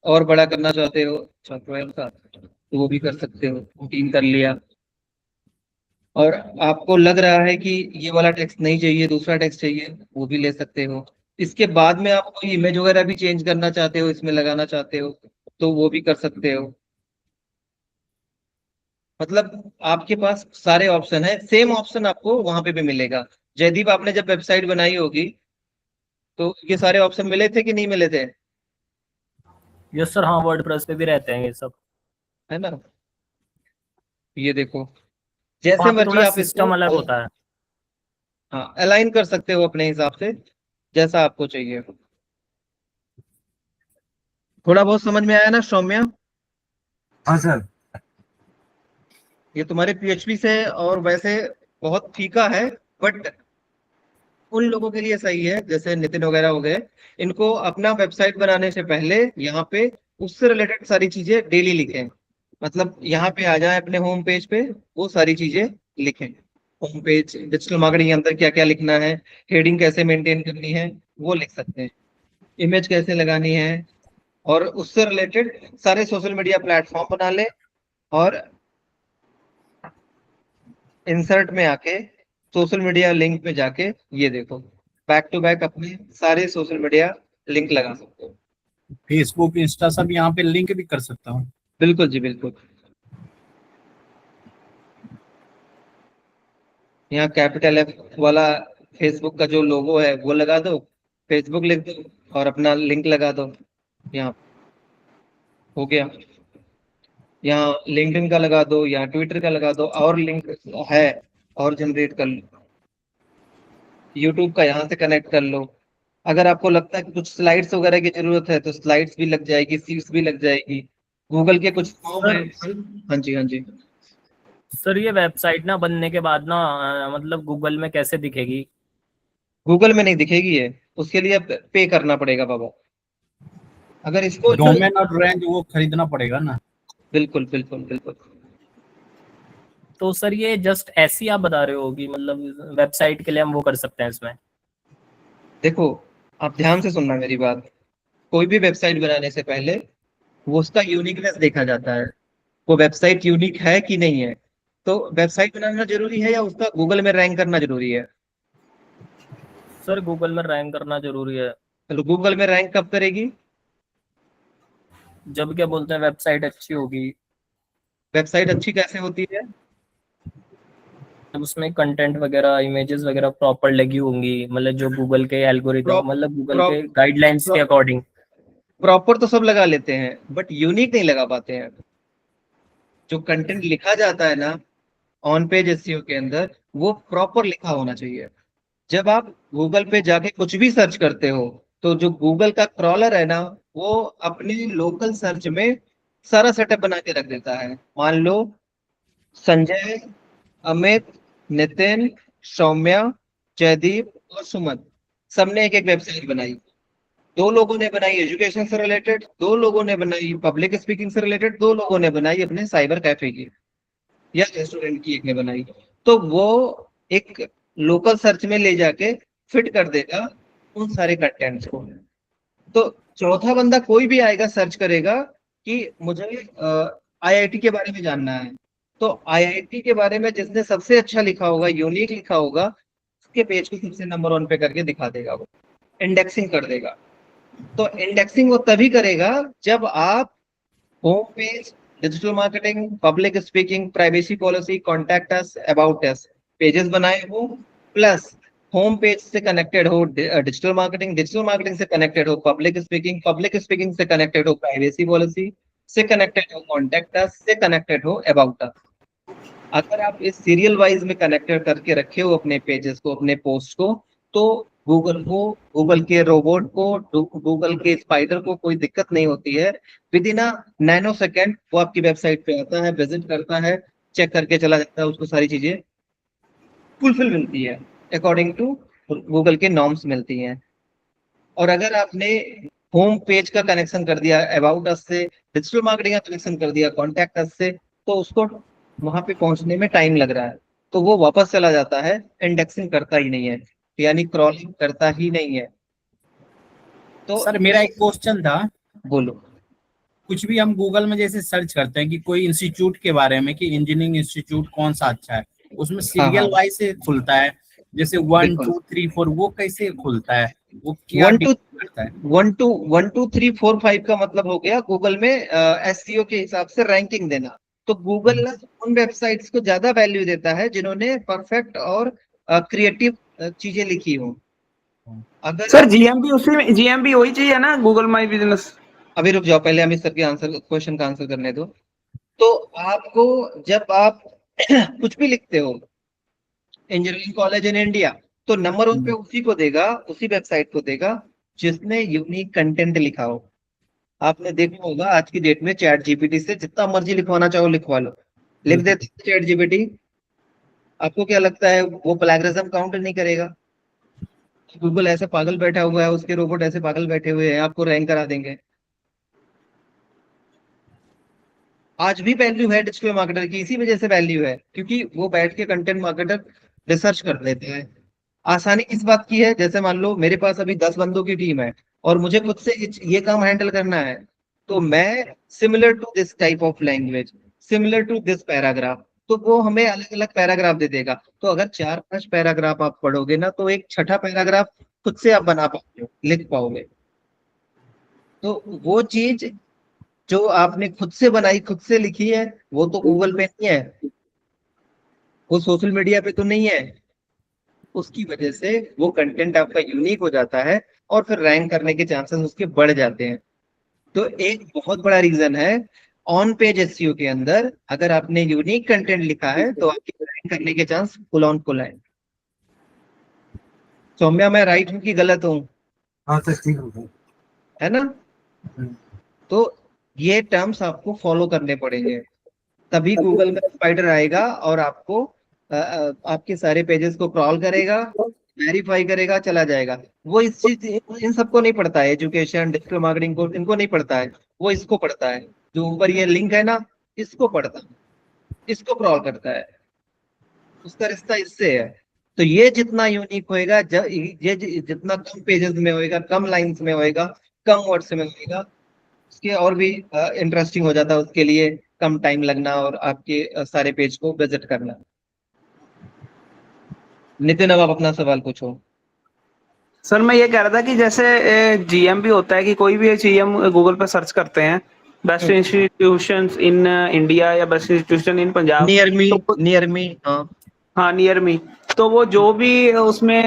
और बड़ा करना चाहते हो, अच्छा 12 का, तो वो भी कर सकते हो, 14 कर लिया। और आपको लग रहा है कि ये वाला टेक्स्ट नहीं चाहिए, दूसरा टेक्स्ट चाहिए, वो भी ले सकते हो। इसके बाद में आप कोई इमेज वगैरह भी चेंज करना चाहते हो, इसमें लगाना चाहते हो, तो वो भी कर सकते हो। मतलब आपके पास सारे ऑप्शन है, सेम ऑप्शन आपको वहां पे भी मिलेगा। जयदीप, आपने जब वेबसाइट बनाई होगी तो ये सारे ऑप्शन मिले थे कि नहीं मिले थे? यस सर, हाँ वर्डप्रेस पे भी रहते हैं ये सब। है ना, ये देखो, जैसे वहाँ पे मर्जी थोड़ा आप इसको सिस्टम अलग होता है। हाँ अलाइन कर सकते हो अपने हिसाब से, जैसा आपको चाहिए। थोड़ा बहुत समझ में आया ना सौम्या? हाँ सर। ये तुम्हारे पीएचपी से और वैसे बहुत फीका है, बट उन लोगों के लिए सही है जैसे नितिन वगैरह हो गए। इनको अपना वेबसाइट बनाने से पहले यहाँ पे उससे रिलेटेड सारी चीजें डेली लिखें। मतलब यहाँ पे आ जाए अपने होम पेज पे, वो सारी चीजें लिखें। होम पेज डिजिटल मार्केटिंग के अंदर क्या क्या लिखना है, हेडिंग कैसे मेंटेन करनी है, वो लिख सकते हैं। इमेज कैसे लगानी है, और उससे रिलेटेड सारे सोशल मीडिया प्लेटफॉर्म बना ले, और इंसर्ट में आके सोशल मीडिया लिंक में जाके ये देखो, बैक टू बैक अपने सारे सोशल मीडिया लिंक लगा सकते हो। फेसबुक इंस्टा सब यहाँ पे लिंक भी कर सकता हूँ। बिल्कुल जी बिल्कुल। यहाँ कैपिटल एफ वाला फेसबुक का जो लोगो है वो लगा दो, फेसबुक लिख दो और अपना लिंक लगा दो, यहाँ हो गया। यहाँ लिंक्डइन का लगा दो, यहाँ ट्विटर का लगा दो, और लिंक है और जनरेट कर लो। यूट्यूब का यहाँ से कनेक्ट कर लो। अगर आपको लगता है कि कुछ स्लाइड्स वगैरह की जरूरत है तो स्लाइड्स भी लग जाएगी, सीट्स भी लग जाएगी। गूगल के कुछ फॉर्म है। हाँ जी, हाँ जी। सर ये वेबसाइट ना बनने के बाद ना मतलब गूगल में कैसे दिखेगी? गूगल में नहीं दिखेगी है, उसके लिए पे करना पड़ेगा बाबा। अगर इसको डोमेन और रेंज वो खरीदना पड़ेगा ना। बिल्कुल बिल्कुल बिल्कुल। तो सर ये जस्ट ऐसी आप बता रहे हो कि मतलब वेबसाइट के लिए हम वो कर सकते हैं इसमें? देखो, आप ध्यान से सुनना मेरी बात। कोई भी वेबसाइट बनाने से पहले वो उसका यूनिकनेस देखा जाता है, वो वेबसाइट यूनिक है कि नहीं है। तो वेबसाइट बनाना जरूरी है या उसका गूगल में रैंक करना जरूरी है? सर गूगल में रैंक करना जरूरी है। तो गूगल में रैंक कब करेगी? जब क्या बोलते हैं वेबसाइट अच्छी होगी। वेबसाइट अच्छी कैसे होती है? जब उसमें कंटेंट वगैरह इमेजेस वगैरह प्रॉपर लगी होंगी, मतलब जो गूगल के एल्गोरिथम मतलब गूगल के गाइडलाइंस के अकॉर्डिंग। प्रॉपर तो सब लगा लेते हैं बट यूनिक नहीं लगा पाते हैं। जो कंटेंट लिखा जाता है ना ऑन पेज एसईओ के अंदर, वो प्रॉपर लिखा होना चाहिए। जब आप गूगल पे जाके कुछ भी सर्च करते हो तो जो गूगल का क्रॉलर है ना, वो अपने लोकल सर्च में सारा सेटअप बना के रख देता है। मान लो संजय, अमित, नितिन, सौम्या, जयदीप और सुमन, सबने एक एक वेबसाइट बनाई। दो लोगों ने बनाई एजुकेशन से रिलेटेड, दो लोगों ने बनाई पब्लिक स्पीकिंग से रिलेटेड, दो लोगों ने बनाई अपने साइबर कैफे की या रेस्टोरेंट की, एक ने बनाई। तो वो एक लोकल सर्च में ले जाके फिट कर देगा उन सारे कंटेंट्स को। तो चौथा बंदा कोई भी आएगा, सर्च करेगा कि मुझे आईआईटी के बारे में जानना है, तो आईआईटी के बारे में जिसने सबसे अच्छा लिखा होगा, यूनिक लिखा होगा, उसके पेज को सबसे नंबर 1 पे करके दिखा देगा, वो इंडेक्सिंग कर देगा। तो इंडेक्सिंग वो तभी करेगा जब आप home page, digital marketing, public speaking, privacy policy, contact us, about us pages बनाए हो, प्लस होम पेज से कनेक्टेड हो डिजिटल मार्केटिंग, डिजिटल मार्केटिंग से कनेक्टेड हो पब्लिक स्पीकिंग, पब्लिक स्पीकिंग से कनेक्टेड हो प्राइवेसी पॉलिसी, से कनेक्टेड हो कॉन्टैक्ट अस, से कनेक्टेड हो अबाउट अस। अगर आप इस सीरियल वाइज में कनेक्टेड करके रखे हो अपने पेजेस को, अपने पोस्ट को, तो गूगल को, गूगल के रोबोट को, गूगल के स्पाइडर को कोई दिक्कत नहीं होती है। With in a nano second वो आपकी वेबसाइट पे आता है, विजिट करता है, चेक करके चला जाता है, उसको सारी चीजें फुलफिल मिलती है, अकॉर्डिंग टू गूगल के नॉर्म्स मिलती हैं। और अगर आपने होम पेज का कनेक्शन कर दिया अबाउट अस से, डिजिटल मार्केटिंग का कनेक्शन कर दिया कॉन्टैक्ट अस से, तो उसको वहां पे पहुंचने में टाइम लग रहा है, तो वो वापस चला जाता है, इंडेक्सिंग करता ही नहीं है, यानी क्रॉलिंग करता ही नहीं है। तो सर मेरा एक क्वेश्चन था, बोलो। कुछ भी हम गूगल में जैसे सर्च करते हैं कि कोई इंस्टीट्यूट के बारे में कि इंजीनियरिंग इंस्टीट्यूट कौन सा अच्छा है, उसमें सीरियल वाइज से खुलता है, जैसे 1 बिल्कुल। 2 3 4 वो कैसे खुलता है? वो क्या 1 2 करता है? 1 2 3 4 5 का मतलब हो गया गूगल में एसईओ के हिसाब से रैंकिंग देना। तो गूगल उन वेबसाइट्स को ज्यादा वैल्यू देता है जिन्होंने परफेक्ट और क्रिएटिव चीजें लिखी हो। अगर सर जीएमबी उसी में, जीएमबी वही चाहिए ना गूगल माई बिजनेस? अभी रुक जाओ, पहले अमित सर के आंसर क्वेश्चन का आंसर करने दो। तो आपको जब आप कुछ भी लिखते हो इंजीनियरिंग कॉलेज इन इंडिया, तो नंबर 1 पे उसी को देगा, उसी वेबसाइट को देगा जिसने यूनिक कंटेंट लिखा हो। आपने देखा होगा आज की डेट में चैट जीपीटी से जितना मर्जी लिखवाना चाहो लिखवा लो, लिख देते चैट जीपीटी। आपको क्या लगता है वो प्लेगरिज्म काउंट नहीं करेगा? गूगल ऐसे पागल बैठा हुआ है, उसके रोबोट ऐसे पागल बैठे हुए हैं, आपको रैंक करा देंगे। आज भी वैल्यू है डिजिटल मार्केटर की, इसी वजह से वैल्यू है क्योंकि वो बैठ के कंटेंट मार्केटर रिसर्च कर लेते हैं। आसानी किस बात की है, जैसे मान लो मेरे पास अभी 10 बंदों की टीम है और मुझे खुद से ये काम हैंडल करना है, तो मैं similar to this type of language, similar to this paragraph, तो वो हमें अलग अलग पैराग्राफ दे देगा। तो अगर 4 5 पैराग्राफ आप पढ़ोगे ना, तो एक छठा पैराग्राफ खुद से आप बना पाओगे, लिख पाओगे। तो वो चीज जो आपने खुद से बनाई, खुद से लिखी है, वो तो गूगल पे नहीं है, वो सोशल मीडिया पे तो नहीं है। उसकी वजह से वो कंटेंट आपका यूनिक हो जाता है और फिर रैंक करने के चांसेस उसके बढ़ जाते हैं। तो एक बहुत बड़ा रीजन है ऑन पेज एसईओ के अंदर, अगर आपने यूनिक कंटेंट लिखा है तो आपकी रैंक करने के चांस फुल ऑन फुल है। सौम्या, मैं राइट हूँ कि गलत हूँ? हाँ सर ठीक है। है ना? तो ये टर्म्स आपको फॉलो करने पड़ेंगे, तभी गूगल में स्पाइडर आएगा और आपको आपके सारे पेजेस को क्रॉल करेगा, वेरीफाई करेगा, चला जाएगा। वो इस चीज इन सबको नहीं पढ़ता है, एजुकेशन डिजिटल मार्केटिंग को इनको नहीं पढ़ता है, वो इसको पढ़ता है जो ऊपर ये लिंक है ना, इसको पढ़ता है, इसको क्रॉल करता है, उसका रिश्ता इससे है। तो ये जितना यूनिक होएगा, ये जितना कम पेजेस में होएगा, कम लाइंस में होएगा, कम वर्ड्स में होएगा, उसके और भी इंटरेस्टिंग हो जाता है उसके लिए, कम टाइम लगना और आपके सारे पेज को विजिट करना। नितिन, अब आप अपना सवाल पूछो। सर मैं ये कह रहा था कि जैसे जीएमबी होता है कि कोई भी चीज हम गूगल पे सर्च करते हैं, बेस्ट इंस्टीट्यूशंस इन इंडिया या बेस्ट इंस्टीट्यूशन इन पंजाब, नियर मी, हाँ हाँ नियर मी, तो वो जो भी उसमें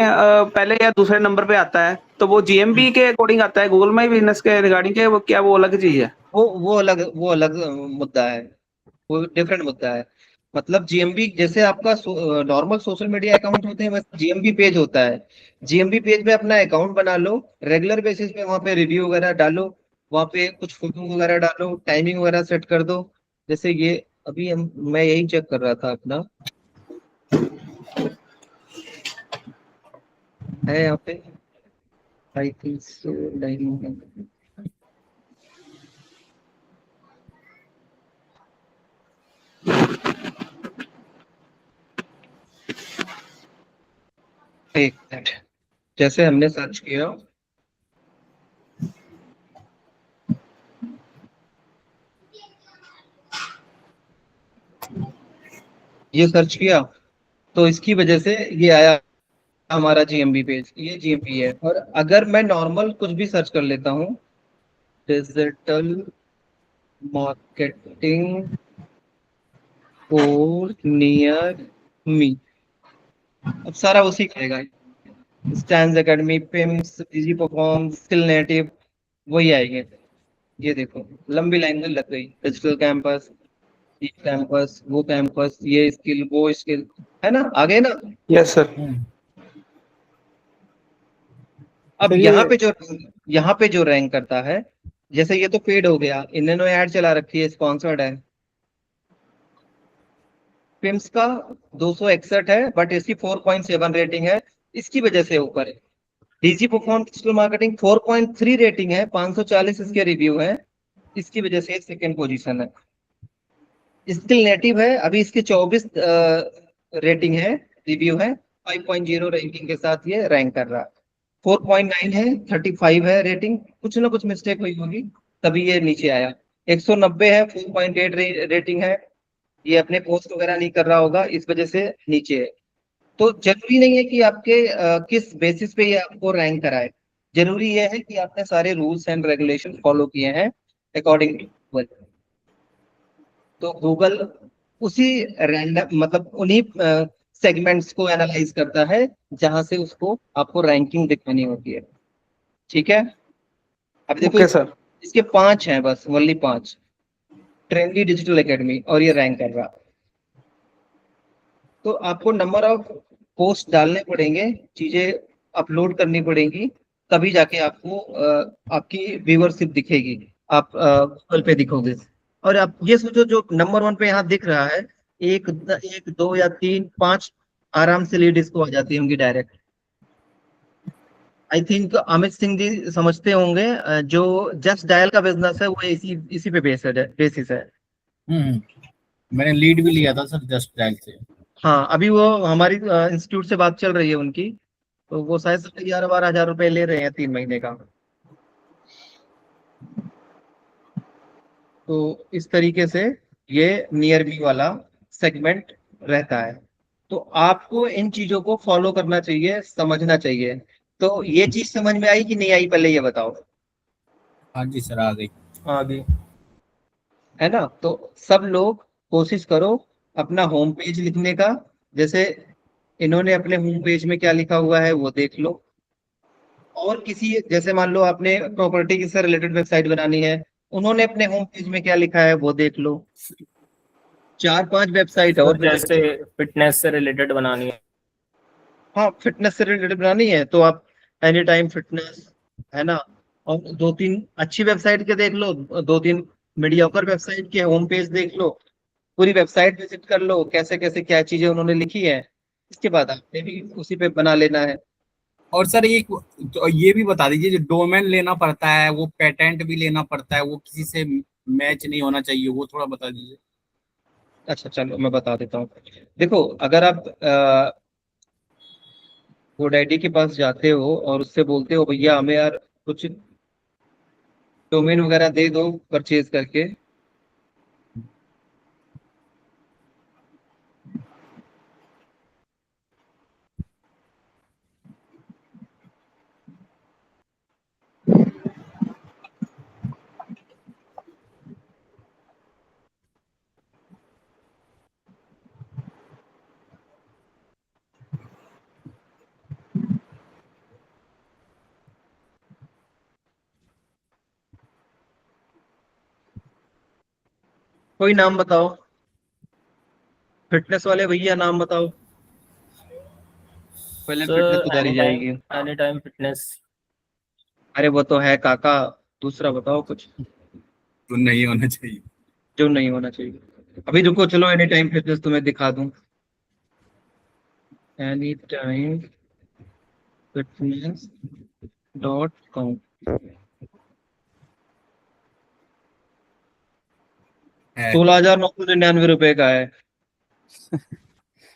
पहले या दूसरे नंबर पे आता है, तो वो जीएमबी के अकॉर्डिंग आता है, गूगल माई बिजनेस के रिगार्डिंग के वो क्या वो अलग चीज है? वो अलग मुद्दा है, वो डिफरेंट मुद्दा है। मतलब जीएमबी जैसे आपका नॉर्मल सोशल मीडिया अकाउंट होते हैं, वैसे जीएमबी पेज होता है। जीएमबी पेज पे अपना अकाउंट बना लो, रेगुलर बेसिस पे वहाँ पे रिव्यू वगैरह डालो, वहाँ पे कुछ फोटो वगैरह डालो, टाइमिंग वगैरह सेट कर दो। जैसे ये अभी मैं यही चेक कर रहा था अपना, है यहाँ पे, आई थिंक सो नहीं, एक मिनट, जैसे हमने सर्च किया, ये सर्च किया तो इसकी वजह से ये आया हमारा जीएमबी पेज, ये जीएमबी है। और अगर मैं नॉर्मल कुछ भी सर्च कर लेता हूँ, digital marketing for near me, अब सारा उसी कहेगा, stand academy, PIMS, easy perform, skill native, वही आएंगे। ये देखो लंबी लाइन में लग गई, डिजिटल कैंपस, ये कैंपस, वो कैंपस, ये स्किल, वो स्किल, है ना, आ गए ना? Yes sir. अब यहाँ पे जो रैंक करता है, जैसे ये तो पेड हो गया, इन्होंने ऐड चला रखी है, स्पॉन्सर्ड है, पिम्स का 261 है बट इसकी 4.7 रेटिंग है, इसकी वजह से ऊपर है। DG perform digital marketing 4.3 rating है, 540 इसके रिव्यू है, इसकी वजह से सेकंड पोजीशन है। स्किल नेटिव है, अभी इसके 24 रेटिंग है, रिव्यू है, 5.0 रैंकिंग के साथ ये रैंक कर रहा है। 4.9 है, 35 है रेटिंग, कुछ ना कुछ मिस्टेक हुई होगी तभी ये नीचे आया। 190 है, 4.8 रेटिंग है, ये अपने पोस्ट वगैरह नहीं कर रहा होगा, इस वजह से नीचे है। तो जरूरी नहीं है कि आपके किस बेसिस पे ये आपको रैंक कराए, जरूरी यह है कि आपने सारे रूल्स एंड रेगुलेशन फॉलो किए हैं अकॉर्डिंग टू गूगल। तो गूगल उसी रैंडम मतलब उन्हीं सेगमेंट्स को एनालाइज करता है जहां से उसको आपको रैंकिंग दिखानी होती है। ठीक है, अब देखो ओके सर। इसके 5 हैं, बस ओनली 5। ट्रेंडी डिजिटल एकेडमी, और ये रैंक कर रहा। तो आपको नंबर ऑफ पोस्ट डालने पड़ेंगे, चीजें अपलोड करनी पड़ेंगी, तभी जाके आपको आपकी व्यूअरशिप दिखेगी, आप गूगल पे दिखोगे। और आप ये सोचो जो नंबर 1 पे यहाँ दिख रहा है, एक एक 2 या 3 5 आराम से लीड को आ जाती होंगी direct. I think Amit Singh ji समझते होंगे, जो जस्ट डायल का बिजनेस है वो इसी पे बेसिस है। मैंने लीड भी लिया था सर जस्ट डायल से। हाँ, अभी वो हमारी इंस्टीट्यूट से बात चल रही है उनकी, तो वो शायद 11-12 हजार रुपए ले रहे हैं 3 महीने का। तो इस तरीके से ये नियर बी वाला सेगमेंट रहता है। तो आपको इन चीजों को फॉलो करना चाहिए, समझना चाहिए। तो ये चीज समझ में आई कि नहीं आई, पहले ये बताओ। हाँ जी सर, आ गई। आगे है ना? तो सब लोग कोशिश करो अपना होम पेज लिखने का। जैसे इन्होंने अपने होम पेज में क्या लिखा हुआ है वो देख लो। और किसी, जैसे मान लो आपने प्रॉपर्टी से रिलेटेड वेबसाइट बनानी है, उन्होंने अपने होम पेज में क्या लिखा है वो देख लो। 4-5 वेबसाइट और भी जैसे फिटनेस से रिलेटेड बनानी है। हाँ, फिटनेस से रिलेटेड बनानी है तो आप एनी टाइम फिटनेस, है ना? और 2-3 अच्छी वेबसाइट के देख लो, 2-3 मीडियोकर वेबसाइट के होम पेज देख लो, पूरी वेबसाइट विजिट कर लो, कैसे कैसे क्या चीजें उन्होंने लिखी है। इसके बाद आपने भी उसी पे बना लेना है। और सर एक तो ये भी बता दीजिए, जो डोमेन लेना पड़ता है वो पेटेंट भी लेना पड़ता है, वो किसी से मैच नहीं होना चाहिए, वो थोड़ा बता दीजिए। अच्छा चलो मैं बता देता हूँ। देखो, अगर आप गोडैडी के पास जाते हो और उससे बोलते हो भैया हमें यार कुछ डोमेन वगैरह दे दो परचेज करके, कोई नाम बताओ, फिटनेस वाले भैया नाम बताओ, पहले फिटनेस सर उधारी जाएगी। Any time fitness. अरे वो तो है काका, दूसरा बताओ कुछ तो नहीं होना चाहिए। जो नहीं होना चाहिए। अभी रुको, चलो एनी टाइम फिटनेस तुम्हें दिखा दूं। anytimefitness.com 16,999 रुपए का है।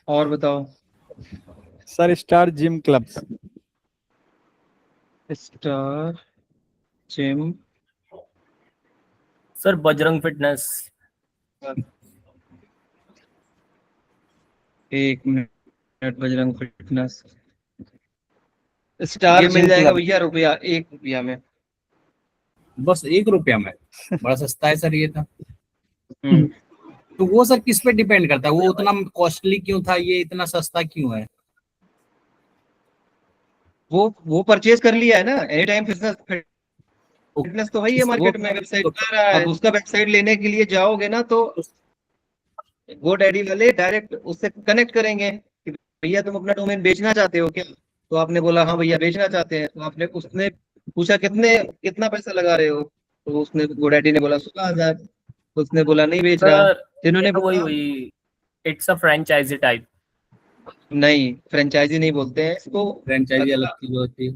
और बताओ। Sir star gym clubs. Star gym, sir Bajrang fitness. एक मिनट, बजरंग फिटनेस स्टार मिल जाएगा भैया ₹1 में। बस ₹1 में? बड़ा सस्ता है सर ये तो। हम्म। तो वो सर किस पे डिपेंड करता है, वो उतना कॉस्टली क्यों था, ये इतना सस्ता क्यों है? वो परचेज कर लिया है ना, एनी टाइम फिटनेस। फिटनेस तो है ही मार्केट में, वेबसाइट आ रहा है। अब उसका वेबसाइट लेने के लिए जाओगे ना तो गोडैडी वाले डायरेक्ट उससे कनेक्ट करेंगे कि भैया तुम अपना डोमेन बेचना चाहते हो क्या? तो आपने बोला हाँ भैया बेचना चाहते हैं। तो आपने उसने पूछा कितना पैसा लगा रहे हो? तो उसने गोडैडी ने बोला 16,000। तो उसने बोला नहीं बेच रहा। सर जिन्होंने वही बोला वही इट्स अ फ्रेंचाइजी टाइप। नहीं, फ्रेंचाइजी नहीं बोलते हैं इसको। फ्रेंचाइजी अलग चीज होती है।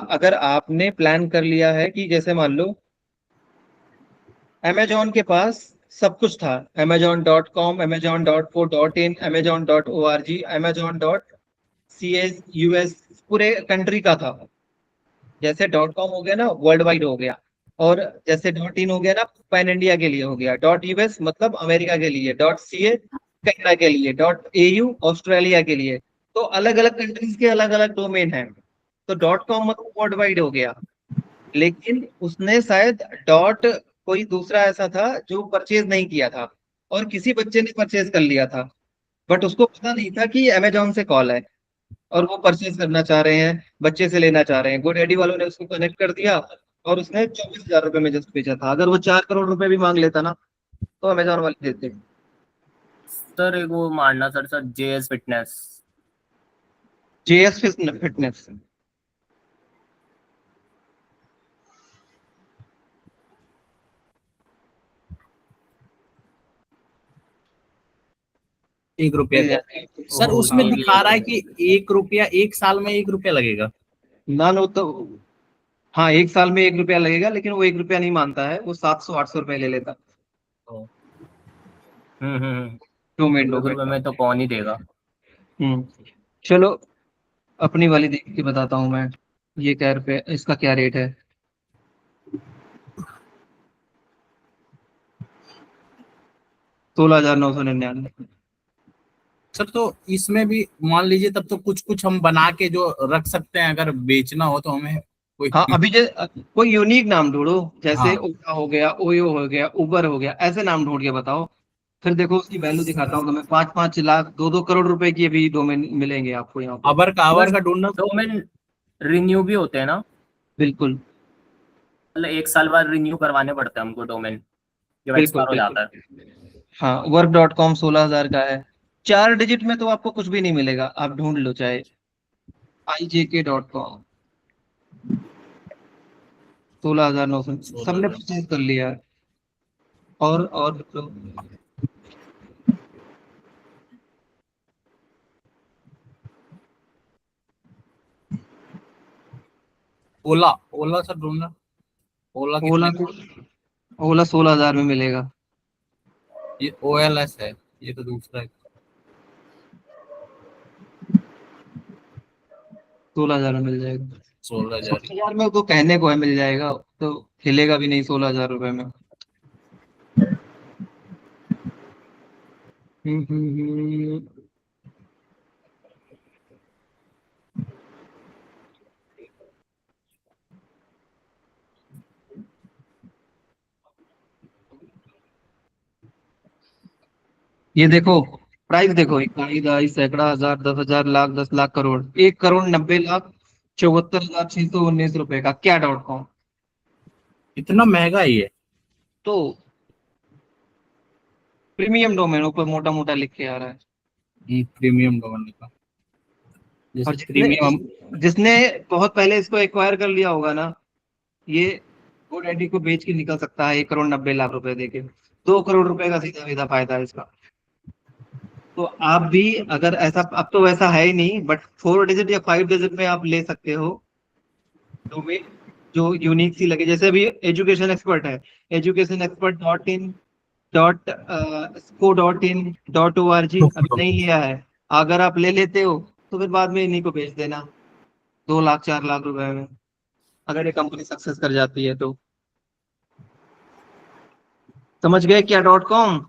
अगर आपने प्लान कर लिया है कि जैसे मान लो अमेजोन के पास सब कुछ था, amazon.com, amazon.co.in, amazon.org, amazon.cas पूरे कंट्री का था। जैसे .com हो गया ना, वर्ल्ड वाइड हो गया। और जैसे .in हो गया ना, पैन इंडिया के लिए हो गया। .us मतलब अमेरिका के लिए, .ca कनाडा के लिए, .au ऑस्ट्रेलिया के लिए। तो अलग अलग कंट्रीज के अलग अलग डोमेन हैं। तो .com मतलब वर्ल्ड वाइड हो गया, लेकिन उसने शायद डॉट कोई दूसरा ऐसा था जो परचेज नहीं किया था, और किसी बच्चे ने परचेज कर लिया था, बट उसको पता नहीं था कि अमेजोन से कॉल है और वो परचेज करना चाह रहे हैं, बच्चे से लेना चाह रहे हैं। गोडैडी वालों ने उसको कनेक्ट कर दिया और उसने 24,000 रुपए में जस्ट बेचा था। अगर वो 4 करोड़ रुपए भी मांग लेता ना तो अमेजोन वाले देते। सर एक वो मारना sir JS fitness. JS fitness. ₹1 का सर ओहो, उसमें ये भी दिखा रहा है है। कि ₹1 1 साल में ₹1 लगेगा। ना नो तो हाँ, 1 साल में 1 रुपया लगेगा, लेकिन वो 1 रुपया नहीं मानता है, वो 700-800 रुपए ले लेता। डोमेन ₹1 में तो कौन ही देगा। चलो अपनी वाली देख के बताता हूँ मैं, ये क्या रुपये, इसका क्या रेट है। $16,999। सर तो इसमें भी मान लीजिए तब तो कुछ कुछ हम बना के जो रख सकते हैं, अगर बेचना हो तो हमें कोई। हाँ, अभी कोई यूनिक नाम ढूंढो, जैसे हाँ ओला हो गया, ओयो हो गया, उबर हो गया, ऐसे नाम ढूंढ के बताओ, फिर देखो उसकी वैल्यू दिखाता हूँ तुम्हें। 5-5 लाख 2-2 करोड़ रुपए की भी डोमेन मिलेंगे आपको यहाँ पे। अबर का ढूंढना। डोमेन रिन्यू भी होते हैं ना, बिल्कुल मतलब 1 साल बाद रिन्यू करवाने पड़ते हैं हमको डोमेन जब बिल्कुल एक्सपायर हो जाता है। बिल्कुल। हाँ, work.com 16,000 का है। 4 डिजिट में तो आपको कुछ भी नहीं मिलेगा, आप ढूंढ लो चाहे। IJK.com 16,900, सबने परचेज कर लिया है। और तो ओला ओला सर ढूंढना। ओला ओला कितने? को ओला 16,000 में मिलेगा। ये OLS है, ये तो दूसरा है। 16,000 में मिल जाएगा। 16,000। 16,000 में तो कहने को है मिल जाएगा, तो हिलेगा भी नहीं 16,000 रुपए में। हम्म। ये देखो, प्राइस देखो, इकाई, दहाई, सैकड़ा, हजार, 10,000, लाख, 10 लाख, करोड़। 1,90,90,00,000 74,619 रुपए का क्या .com। इतना महंगा ही है? तो प्रीमियम डोमेन ऊपर मोटा मोटा लिख के आ रहा है। प्रीमियम डोमेन का, और जैसे जिसने प्रीमियम। जिसने बहुत पहले इसको एक्वायर कर लिया होगा ना, ये GoDaddy को बेच के निकल सकता है 1,90,00,000 रुपए देके। 2 करोड़ रुपए का सीधा सीधा फायदा है इसका। तो आप भी अगर ऐसा, अब तो वैसा है ही नहीं, बट 4 डिजिट या 5 डिजिट में आप ले सकते हो डोमेन जो यूनिक सी लगे। जैसे अभी एजुकेशन एक्सपर्ट है, education expert .in .co.in .org अभी नहीं लिया है। अगर आप ले लेते हो तो फिर बाद में इन्हीं को बेच देना 2 लाख 4 लाख रुपए में, अगर ये कंपनी सक्सेस कर जाती है तो। समझ गए क्या .com।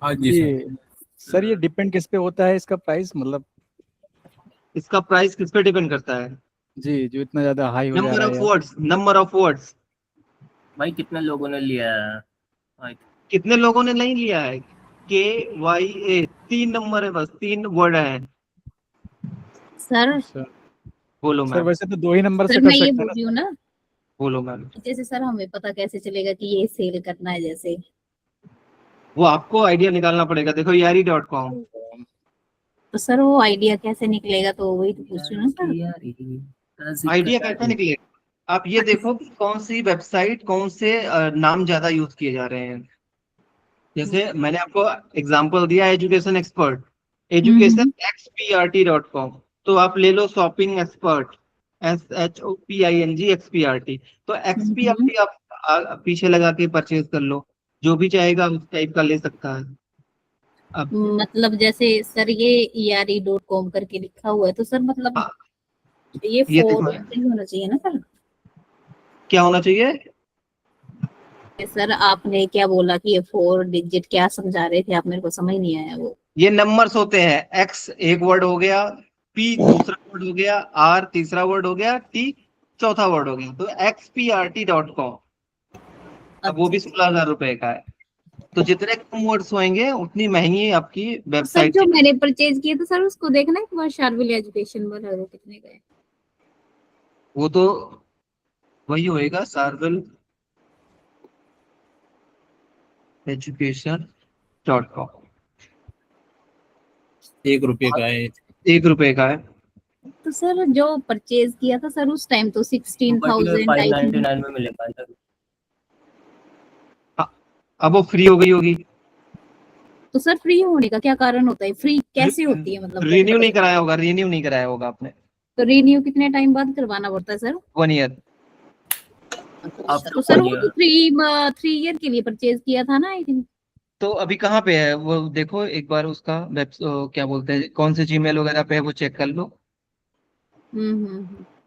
हाँ जी सर। ये सर ये डिपेंड किस पे होता है इसका प्राइस, मतलब इसका प्राइस किस पे डिपेंड करता है? जी जो इतना ज्यादा हाई हो जा नंबर रहा ऑफ है। Words, number of words. भाई कितने लोगों ने लिया है। कितने लोगों ने नहीं लिया है? KYA 3 नंबर है, बस 3 वर्ड है। सर अच्छा बोलो सर, मैम। वैसे तो 2 ही नंबर सर से कर मैं ये सकते हैं बोल ना रही हूँ सर? ना, बोलो मैम। जैसे सर हमें पता कैसे चलेगा कि ये सेल करना है जैसे। वो आपको आइडिया निकालना पड़ेगा। देखो यारी.com, तो सर वो आइडिया कैसे निकलेगा, तो वही तो पूछ रही हूँ ना सर। आइडिया कैसा निकलेगा? आप ये देखो कि कौन सी वेबसाइट, कौन से नाम ज्यादा यूज किए जा रहे हैं। जैसे मैंने आपको एग्जांपल दिया एजुकेशन एक्सपर्ट, एजुकेशन XPRT.com, तो आप ले लो शॉपिंग एक्सपर्ट, SHOPING XPRT, तो XPRT आप पीछे लगा के परचेज कर लो। जो भी चाहेगा उस टाइप का ले सकता है। अब मतलब जैसे सर ये ERE.com करके लिखा हुआ है, तो सर मतलब हाँ, ये ये 4 देखो होना चाहिए ना सर? क्या होना चाहिए। सर आपने क्या बोला कि ये 4 डिजिट, क्या समझा रहे थे आप? मेरे को समझ नहीं आया वो। ये नंबर्स होते हैं। X एक वर्ड हो गया, P दूसरा वर्ड हो गया, R तीसरा वर्ड हो गया, T चौथा वर्ड हो गया, तो xprt.com। अब वो भी 16,000 रुपए का है। तो जितने कम वर्ड्स होंगे उतनी महंगी आपकी सर वेबसाइट। जो मैंने परचेज किया था सर उसको देखना एक बार, शार्विल एजुकेशन वाला, वो कितने का है? वो तो वही होएगा, शार्विल education.com। 1 रुपए का है। 1 रुपए का है। तो सर जो परचेज किया था सर उस टाइम तो 16,000 आई थिंक। 599 में मिलेगा सर। अब वो फ्री हो गई होगी। तो सर फ्री होने का क्या कारण होता है? फ्री कैसे होती है मतलब? रिन्यू नहीं कराया होगा, रिन्यू नहीं कराया होगा आपने। तो रिन्यू कितने टाइम बाद करवाना पड़ता है सर? 1 ईयर। तो सर वो तो 3 ईयर के लिए परचेज किया था ना आई थिंक। तो अभी कहाँ पे है वो, देखो एक बार उसका वेब क्या बोलते हैं, कौन से जीमेल वगैरह पे है वो चेक कर लो।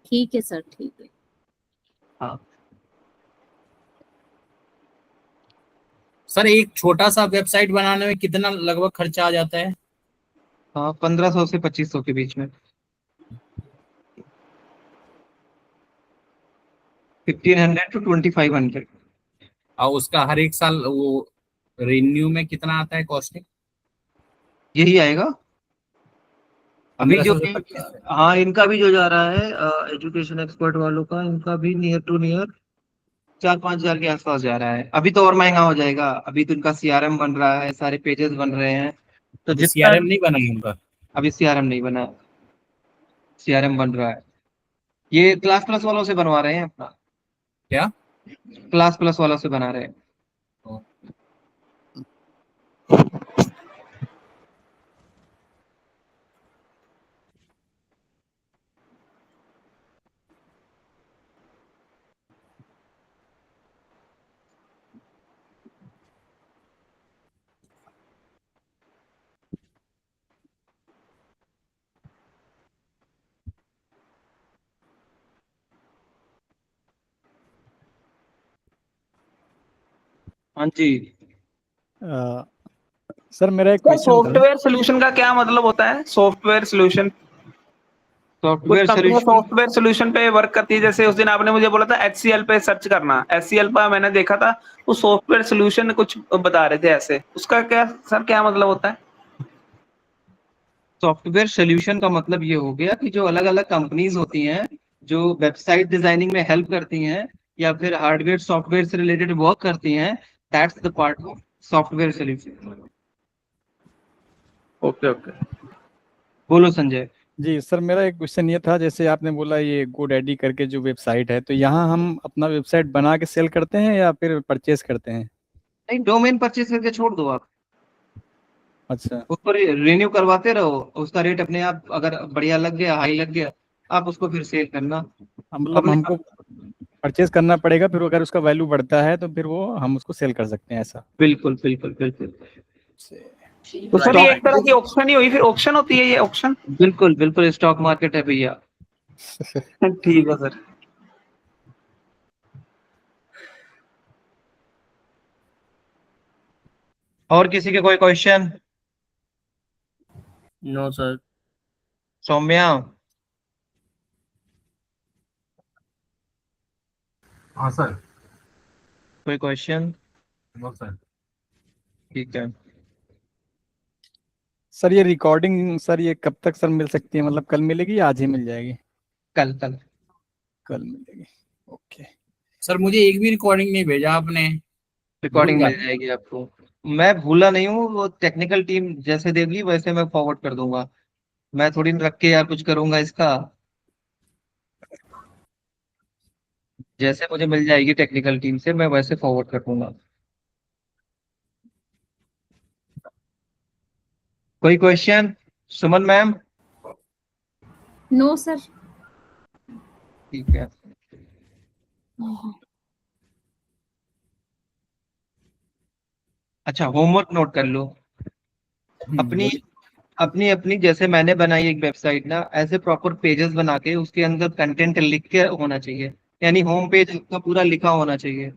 ठीक है सर, ठीक है। हाँ सर एक छोटा सा वेबसाइट बनाने में कितना लगभग खर्चा आ जाता है? हाँ, 1500 से 2500 के बीच में। 1500 to 2500। और उसका हर एक साल वो रिन्यू में कितना आता है कॉस्टिंग? यही आएगा अभी जो 1500 से भी। 2500। हाँ, इनका भी जो जा रहा है एजुकेशन एक्सपर्ट वालों का, इनका भी नियर टू नियर 4-5 हजार के आसपास जा रहा है। अभी तो और महंगा हो जाएगा, अभी तो इनका सीआरएम बन रहा है, सारे पेजेस बन रहे हैं, तो अभी जितना। सीआरएम नहीं बना है उनका? अभी सीआरएम नहीं बना, सीआरएम बन रहा है। ये क्लास प्लस वालों से बनवा रहे हैं अपना, क्या? क्लास प्लस वालों से बना रहे हैं। हाँ जी। सर मेरा एक तो क्वेश्चन था। सॉफ्टवेयर सोल्यूशन का क्या मतलब होता है? सॉफ्टवेयर सोल्यूशन, कुछ सॉफ्टवेयर कंपनियां सोल्यूशन। सॉफ्टवेयर सोल्यूशन पे वर्क करती है, जैसे उस दिन आपने मुझे बोला था HCL पे सर्च करना, HCL पर मैंने देखा था वो सॉफ्टवेयर सोल्यूशन कुछ बता रहे थे ऐसे, उसका क्या सर क्या मतलब होता है? सॉफ्टवेयर सोल्यूशन का मतलब ये हो गया कि जो अलग अलग कंपनीज होती हैं जो वेबसाइट डिजाइनिंग में हेल्प करती हैं या फिर हार्डवेयर सॉफ्टवेयर से रिलेटेड वर्क करती हैं, that's the part of software solution. Okay okay. बोलो संजय। जी सर, मेरा एक क्वेश्चन ये था, जैसे आपने बोला ये GoDaddy करके जो वेबसाइट है, तो यहाँ हम अपना वेबसाइट बना के सेल करते हैं या फिर परचेज करते हैं? नहीं, डोमेन परचेज करके छोड़ दो आप, अच्छा। उसको रिन्यू करवाते रहो, उसका रेट अपने आप अगर बढ़िया लग गया, हाई लग गया, आप उसको फिर सेल करना मतलब अपने। हमको परचेज करना पड़ेगा, फिर अगर उसका वैल्यू बढ़ता है तो फिर वो हम उसको सेल कर सकते हैं, ऐसा? बिल्कुल बिल्कुल बिल्कुल। तो सर ये एक तरह की ऑक्शन ही हुई, फिर ऑक्शन होती है ये ऑक्शन? बिल्कुल बिल्कुल, स्टॉक मार्केट है भैया। ठीक है सर। और किसी के कोई क्वेश्चन? No sir. सौम्या। हाँ सर। कोई क्वेश्चन? No sir. ठीक है। सर ये रिकॉर्डिंग सर ये कब तक सर मिल सकती है, मतलब कल मिलेगी या आज ही मिल जाएगी? कल कल कल मिलेगी, ओके। सर मुझे एक भी रिकॉर्डिंग नहीं भेजा आपने। रिकॉर्डिंग भूल मिल जाएगी आपको। मैं भूला नहीं हूँ, वो टेक्निकल टीम जैसे देगी वैसे मैं फॉरवर्ड कर दूंगा। मैं थोड़ी न रख के यार कुछ करूंगा इसका, जैसे मुझे मिल जाएगी टेक्निकल टीम से मैं वैसे फॉरवर्ड कर दूंगा। कोई question? Suman ma'am. No sir. ठीक है। अच्छा, होमवर्क नोट कर लो अपनी अपनी अपनी। जैसे मैंने बनाई एक वेबसाइट ना, ऐसे प्रॉपर पेजेस बना के उसके अंदर कंटेंट लिख के होना चाहिए, यानी होम पेज आपका पूरा लिखा होना चाहिए,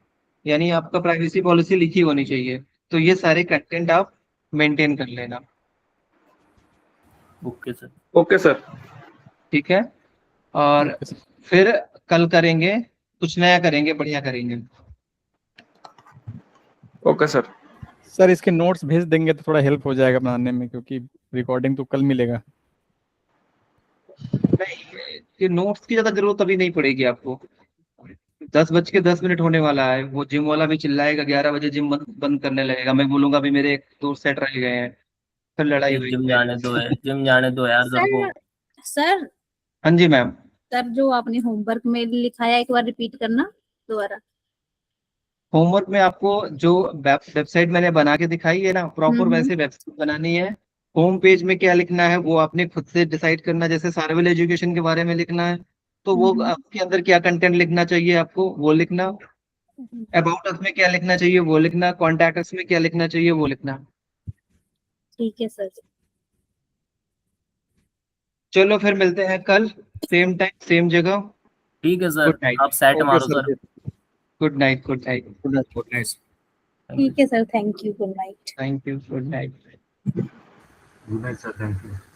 यानी आपका प्राइवेसी पॉलिसी लिखी होनी चाहिए। तो ये सारे कंटेंट आप मेंटेन कर लेना। Okay sir. Okay sir. ठीक है, और ओके सर। फिर कल करेंगे, कुछ नया करेंगे, बढ़िया करेंगे। Okay sir. सर इसके नोट्स भेज देंगे तो थोड़ा हेल्प हो जाएगा बनाने में, क्योंकि रिकॉर्डिंग तो कल मिलेगा। नहीं, ये नोट्स की ज्यादा जरूरत अभी नहीं पड़ेगी आपको। 10:10 होने वाला है, वो जिम वाला भी चिल्लाएगा, 11 बजे जिम बंद करने लगेगा, मैं बोलूंगा अभी मेरे एक दो सेट रह गए हैं, फिर लड़ाई हुई। जिम जाने दो है, जिम जाने दो यार सर को। सर सर हाँ जी मैम। सर जो आपने होमवर्क में लिखाया एक बार रिपीट करना दोबारा। होमवर्क में आपको जो वेबसाइट मैंने बना के दिखाई है ना, प्रॉपर वैसे वेबसाइट बनानी है। होम पेज में क्या लिखना है वो आपने खुद से डिसाइड करना, जैसे सार्वल एजुकेशन के बारे में लिखना है तो वो आपके अंदर क्या कंटेंट लिखना चाहिए आपको वो लिखना, अबाउट अस में क्या लिखना चाहिए वो लिखना, कॉन्टैक्ट अस में क्या लिखना चाहिए वो लिखना। ठीक है सर। चलो फिर मिलते हैं कल, सेम टाइम सेम जगह। ठीक है सर, गुड नाइट। आप सेट ओके मारो sir. Sir. Good night. Good night. Good night. ठीक है sir, thank you, good night. Thank you. Good night. Good night sir, thank you.